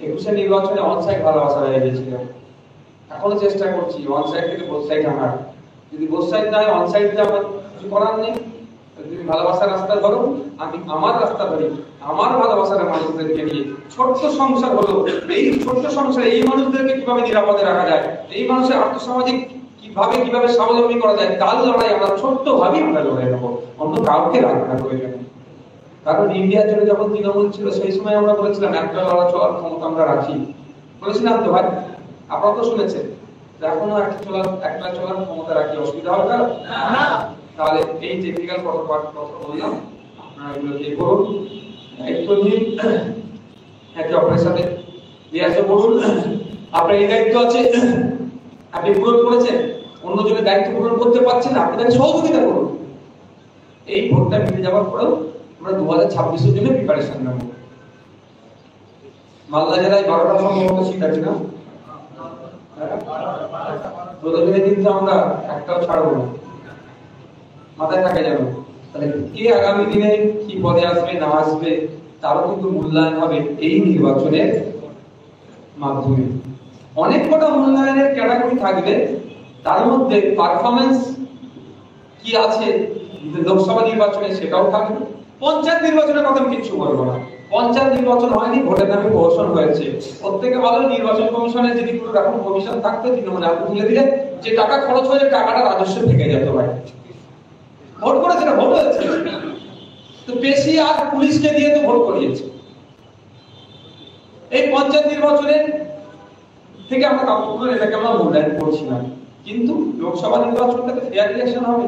21 নির্বাচনে ওয়ান সাইড ভালোবাসা হয়ে গেছিল, এখনো চেষ্টা করছি ওয়ান সাইড থেকে বোথ সাইড আনার। যদি বোথ সাইড না হয়, ওয়ান সাইড দিয়ে আমার কিছু করার নেই। তুমি ভালোবাসার রাস্তা ধরো, আমি আমার রাস্তা ধরি, আমার ভালোবাসার মানুষদেরকে নিয়ে ছোট্ট সংসার হলো। এই ছোট্ট সংসারে এই মানুষদেরকে কিভাবে নিরাপদে রাখা যায়, এই মানুষের আর্থসামাজিক কিভাবে স্বাবলম্বী করা যায়, তার লড়াই আমরা ছোট্ট ভাবেই আমরা লড়াই নেবো, অন্য কাউকে রাখা প্রয়োজন। কারণ ইন্ডিয়ার জন্য যখন তৃণমূল ছিল, সেই সময় আমরা বলেছিলাম একটা লড়া চলার ক্ষমতা আমরা রাখি, বলেছিলাম তো ভাই, আপনারা তো শুনেছেন। এখনো একটা চলার ক্ষমতা রাখি, অসুবিধা হবে না? তাহলে এই টেকনিক্যাল কথা বললাম, আপনারা এগুলো দিয়ে করুন, দায়িত্ব নিন, একে অপরের সাথে লিয়াজও করুন। আপনার এই দায়িত্ব আছে, আপনি পূরণ করেছেন, অন্যজনের দায়িত্ব পূরণ করতে পারছেন না, আপনি তাকে সহযোগিতা করুন। এই ভোটটা মিটে যাওয়ার পরেও আমরা 2026-এর জন্য প্রিপারেশন নেব। মালদা জেলায় 12টা সম্ভবত সিট আছে না? প্রতিদিনে কিন্তু আমরা একটাও ছাড়বো না, মাথায় থাকে যেন। তাহলে কে আগামী দিনে কি পদে আসবে না আসবে তারও কিন্তু মূল্যায়ন হবে এই নির্বাচনের মাধ্যমে। অনেক কটা মূল্যায়নের ক্যাটাগরি থাকবে, তার মধ্যে পারফরমেন্স কি আছে লোকসভা নির্বাচনে সেটাও থাকবে। পঞ্চায়েত নির্বাচনের কথা আমি কিছু বলবো না, পঞ্চায়েত নির্বাচন হয়নি, ভোটের নামে প্রহসন হয়েছে। প্রত্যেকে ভালো নির্বাচন কমিশনের যদি কোনো রকম কমিশন থাকতো, তৃণমূল আপনি তুলে দিলে যে টাকা খরচ হয়ে টাকাটা রাজস্ব থেকে যেত ভাই। ভোট করেছে না, ভোট হয়েছে তো বেশি, আর পুলিশকে দিয়ে তো ভোট করিয়েছে। এই পঞ্চায়েত নির্বাচনে থেকে আমরা কখনো এটাকে আমরা মূল্যায়ন করছি না, কিন্তু লোকসভা নির্বাচনটাতে ফেয়ার ইলেকশন হবে।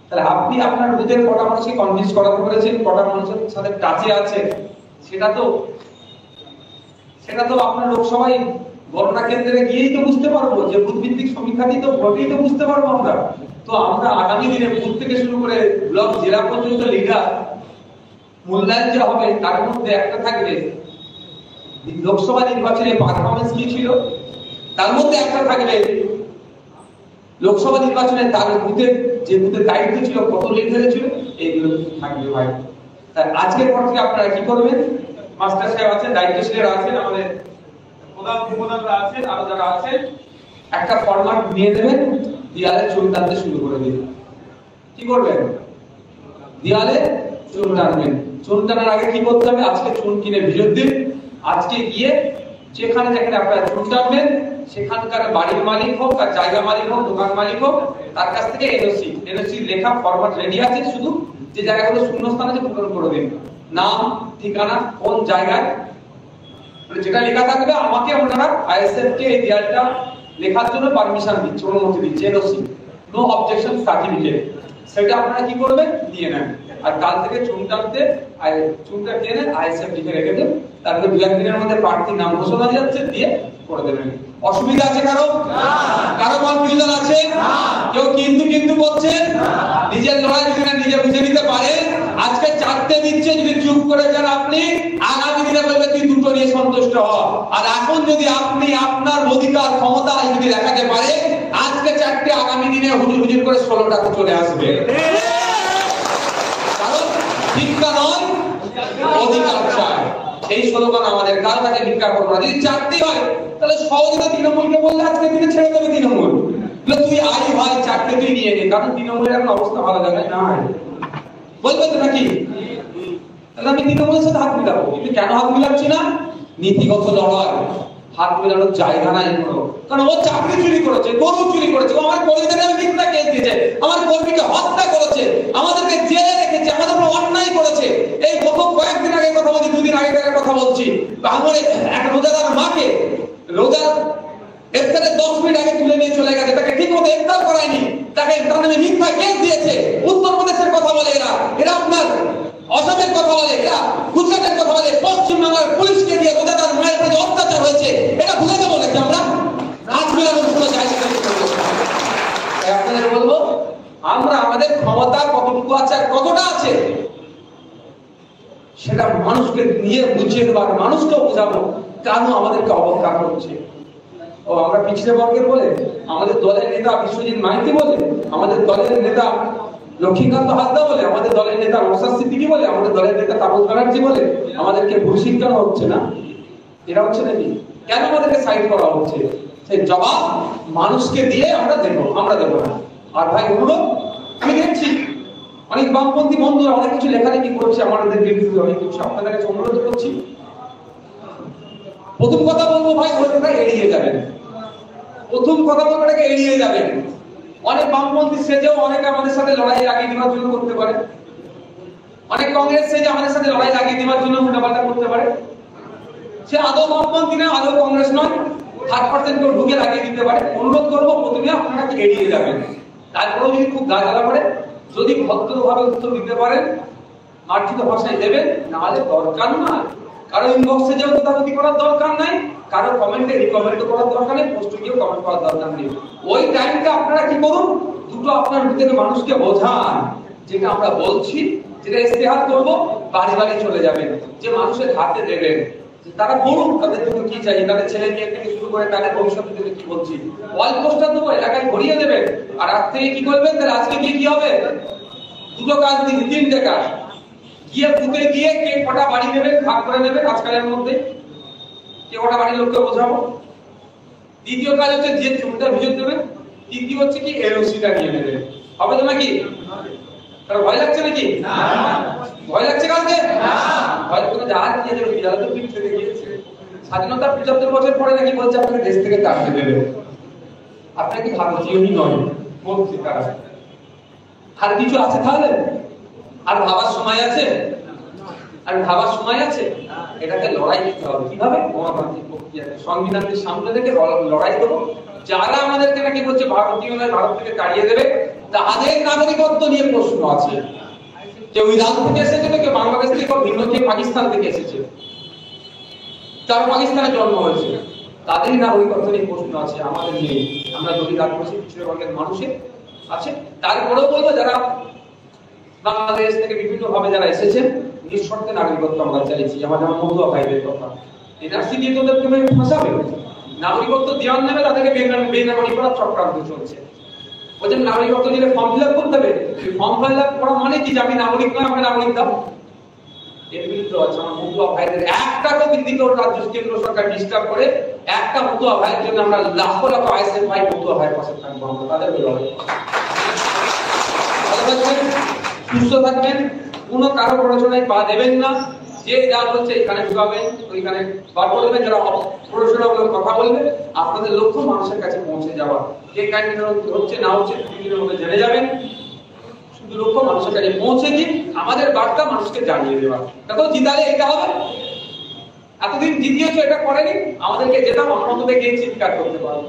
তাহলে আপনি আপনার বুথের কটা মানুষকে কনভিন্স করাতে পেরেছেন, কটা মানুষের সাথে টাচে আছে, সেটা তো আপনার লোকসভায় গণনা কেন্দ্রে গিয়েই তো বুঝতে পারবো, যে বুথ ভিত্তিক সমীক্ষাতেই তো ভোটেই তো বুঝতে পারবো আমরা। তো আমরা আগামী দিনে বুথ থেকে শুরু করে ব্লক জেলা পর্যন্ত লিডার মূল্যায়ন যে হবে, তার মধ্যে একটা থাকবে লোকসভা নির্বাচনে পারফরমেন্স কি ছিল, তার মধ্যে একটা থাকবে লোকসভা নির্বাচনে তার বুথের যে বুথের দায়িত্ব ছিল কত লিড হয়েছিল, এইগুলো থাকবে ভাই। তাই আজকের পর থেকে আপনারা কি করবেন, মাস্টার সাহেব আছেন, দায়িত্বশীলরা আছেন, আমাদের প্রধানরা আছেন, আরো যারা আছেন, একটা ফরম্যাট নিয়ে দেবেন, দেয়ালে চুন টানতে শুরু করে দিন। কি করবেন, দেয়ালে চুন টানবেন। চুন টানার আগে কি করতে হবে, আজকে চুন কিনে ভিজিয়ে দিন। আজকে গিয়ে যেখানে যেখানে আপনারা চুন টানবেন, সেখানকার বাড়ির মালিক হোক আর জায়গা মালিক হোক, দোকান মালিক হোক, তার কাছ থেকে এনওসি লেখা ফরম্যাট রেডি আছে, শুধু যে জায়গাগুলো শূন্যস্থান আছে পূরণ করে দিন। নাম, ঠিকানা, কোন জায়গায়, যেটা লেখা থাকবে আমাকে ওনারা আইএসএফ কে এই দেয়ালটা লেখার জন্য পারমিশন দিচ্ছে, অনুমতি দিচ্ছে, এনওসি, নো অবজেকশন সার্টিফিকেট, সেটা আপনারা কি করবেন, দিয়ে নেন। আর কাল থেকে চুন টানতে চুনটা টেনে আইএসএফ লিখে রেখে দেন। তারপরে 2-1 দিনের মধ্যে প্রার্থীর নাম ঘোষণা যাচ্ছে, দিয়ে করে দেবেন। অসুবিধা আছে কারো? কারো কনফিউশন আছে? কেউ কিন্তু করছেন? নিজের লড়াই যদি নিজে বুঝে নিতে পারেন, আজকে 4টে দিচ্ছে, যদি চুপ করে যান আপনি, আগামী দিনে বলবে তুই 2টো নিয়ে সন্তুষ্ট হ। আর এখন যদি আপনি আপনার অধিকার ক্ষমতা যদি দেখাতে পারে, আজকে 4টে, আগামী দিনে হুজুর করে 16টাতে চলে আসবে। কারণ ভিক্ষা নয়, অধিকার চাই, এই স্লোগান আমাদের। কারো কাছে ভিক্ষা করবো না। যদি 4টি হয়, তাহলে সহজে তৃণমূলকে বললে আজকে দিনে ছেড়ে দেবে তৃণমূল, তুই আই ভাই 4টে তুই নিয়ে নে, কারণ তৃণমূলের এখন অবস্থা ভালো জায়গায় না, বলবে তো নাকি? তাহলে আমি তৃণমূলের সাথে হাত মিলাবো, কিন্তু কেন হাত মিলাচ্ছি না? নীতিগত লড়াই, হাত মেলানোর জায়গা নাই কোনো। কারণ ও চাকরি চুরি করেছে, গরু চুরি করেছে, ও আমার কর্মীদের মিথ্যা কেস দিয়েছে, আমার কর্মীকে হত্যা করেছে, আমাদেরকে জেলে রেখেছে, আমাদের উপর অন্যায় করেছে। এই গত কয়েকদিন আগে কথা বলছি, 2 দিন আগে কথা বলছি, আমার এক রোজাদার মাকে রোজার ইফতারের 10 মিনিট আগে তুলে নিয়ে চলে গেছে, তাকে ঠিক মতো ইফতার করায়নি, তাকে তার নামে মিথ্যা কেস দিয়েছে। উত্তরপ্রদেশের কথা বলে এরা আপনার অসমের কথা বলে, এরা গুজরাটের কথা বলে, পশ্চিমবাংলার পুলিশকে দিয়ে রোজাদার মায়ের প্রতি অত্যাচার হয়েছে। এটা ভুলে যাবো নাকি আমরা? রাত মিলানোর কোনো জায়গা নেই। আপনাদের বলবো, আমরা আমাদের ক্ষমতা কতটুকু আছে আর কতটা আছে, সেটা মানুষকে নিয়ে বুঝিয়ে দেবার, মানুষকেও বোঝাবো কেন আমাদেরকে অবজ্ঞা করছে। ও আমরা পিছিয়ে বর্গের বলে, আমাদের দলের নেতা বিশ্বজিৎ মাইতি বলে, আমাদের দলের নেতা লক্ষ্মীকান্ত হাসদা বলে, আমাদের দলের নেতা রসাদ সিদ্দিকী বলে, আমাদের দলের নেতা তাপস ব্যানার্জি বলে, আমাদেরকে ভুল শিক্ষা হচ্ছে না? এরা হচ্ছে নাকি? কেন আমাদেরকে সাইড করা হচ্ছে? সেই জবাব মানুষকে দিয়ে আমরা দেবো না। আর ভাই অনুরোধ, আমি দেখছি অনেক বামপন্থী বন্ধুরা অনেক কিছু লেখালেখি করছে আমাদের বিরুদ্ধে, অনেক কিছু আপনাদের কাছে অনুরোধ করছি। প্রথম কথা বলবো ভাই, ওটা এড়িয়ে যাবেন। অনেক বামপন্থী সেজেও অনেকে আমাদের সাথে লড়াই লাগিয়ে দেওয়ার জন্য করতে পারে, অনেক কংগ্রেস সেজে আমাদের সাথে লড়াই লাগিয়ে দেওয়ার জন্য উল্টাপাল্টা করতে পারে। সে আদৌ বামপন্থী না, আদৌ কংগ্রেস নয়, 3% কেউ ঢুকে লাগিয়ে দিতে পারে। অনুরোধ করবো প্রথমে আপনারা এড়িয়ে যাবেন। তারপরেও যদি খুব গা জ্বালা করে, যদি ভদ্রভাবে উত্তর দিতে পারেন, মার্জিত ভাষায় দেবেন, নাহলে দরকার না। কারো ইনবক্সে যেও কথাবার্তা করার দরকার নাই, কারো কমেন্টে রিকমেন্ড করার দরকার নেই, পোস্টে গিয়ে কমেন্ট করার দরকার নেই। ওই টাইমটা আপনারা কি করুন, দুটো আপনার ভিতরে মানুষকে বোঝান, যেটা আমরা বলছি, যেটা ইস্তেহার করবো, বাড়ি বাড়ি চলে যাবেন, যে মানুষের হাতে দেবেন, তারা বলুন তাদের জন্য কি চাই, তাদের ছেলে মেয়ে থেকে শুরু করে তাদের ভবিষ্যতের জন্য কি বলছি। ওয়াল পোস্টার দেবো, এলাকায় ভরিয়ে দেবেন। আর আজ থেকে কি করবেন, তাহলে আজকে গিয়ে কি হবে, 2টো কাজ, 3টে কাজ। গিয়ে বুথে গিয়ে কে কটা বাড়ি নেবেন ভাগ করে নেবেন আজকালের মধ্যে, কে কটা বাড়ির লোককে বোঝাবো। দ্বিতীয় কাজ হচ্ছে যে চুনটা ভিজে দেবেন। তৃতীয় হচ্ছে কি এলওসিটা নিয়ে নেবেন। হবে তো নাকি? তার ভয় লাগছে নাকি? না। ভয় লাগছে কালকে? না। ভয় করে যারা নিয়ে যাবে, বিড়াল তো পিঠ থেকে গিয়েছে। স্বাধীনতার 75 বছর পরে নাকি বলছে আপনাকে দেশ থেকে তাড়িয়ে দেবে। আপনার কি ভারতীয়ই নয় বলছে তারা। আর কিছু আছে তাহলে? আর ভাবার সময় আছে? আর ভাবার সময় আছে? এটাকে লড়াই দিতে হবে। কিভাবে? গণতান্ত্রিক প্রক্রিয়াতে সংবিধানকে সামনে রেখে লড়াই দেবো। যারা আমাদেরকে নাকি বলছে ভারতীয় নয়, ভারত থেকে তাড়িয়ে দেবে, তাদের নাগরিকত্ব নিয়ে প্রশ্ন আছে। কেউ ইরান থেকে এসেছে, কেউ বাংলাদেশ থেকে, কেউ ভিন্ন, কেউ পাকিস্তান থেকে এসেছে, তার পাকিস্তানে জন্ম হয়েছে, তাদেরই নাগরিকত্ব নিয়ে প্রশ্ন আছে, আমাদের নেই। আমরা দলিত আদিবাসী পিছিয়ে বর্গের মানুষের আছে। তারপরেও বলবো যারা বাংলাদেশ থেকে বিভিন্ন ভাবে যারা এসেছেন, নিঃশর্তে নাগরিকত্ব আমরা চাইছি। আমার যেমন মধুয়া ভাইদের কথা, এনআরসি দিয়ে তোদেরকে ফাঁসাবে, নাগরিকত্ব দেওয়ার নামে তাদেরকে বেনাগরিক করার চক্রান্ত চলছে। ওই জন্য নাগরিকত্ব দিলে ফর্ম ফিল আপ করতে হবে। ফর্ম ফিল আপ করা মানে কি? আমি নাগরিক নয়, আমাকে নাগরিক দাও। এর বিরুদ্ধে আছে আমার মধুয়া ভাইদের। একটাকেও দিল্লিকে রাজ্য কেন্দ্র সরকার ডিস্টার্ব করে, একটা মধুয়া ভাইয়ের জন্য আমরা লাখো লাখো আইএসএফ ভাই মধুয়া ভাইয়ের পাশে থাকবো। আমরা তাদের লড়াই সুস্থ থাকবেন, কোনো কারো প্ররোচনায় পা দেবেন না। যে যা বলছে এখানে ঢুকাবেন, ওইখানে বার করবেন। যারা প্ররোচনামূলক কথা বলবে, আপনাদের লক্ষ্য মানুষের কাছে পৌঁছে যাওয়া। কে ক্যান্ডিডেট হচ্ছে না হচ্ছে দিনের মধ্যে জেনে যাবেন। শুধু লক্ষ্য মানুষের কাছে পৌঁছে দিন, আমাদের বার্তা মানুষকে জানিয়ে দেওয়া। দেখো জিতালে এটা হবে, এতদিন জিতিয়েছো এটা করেনি, আমাদেরকে যেতাম আমরা অন্তত গিয়ে চিৎকার করতে পারবো।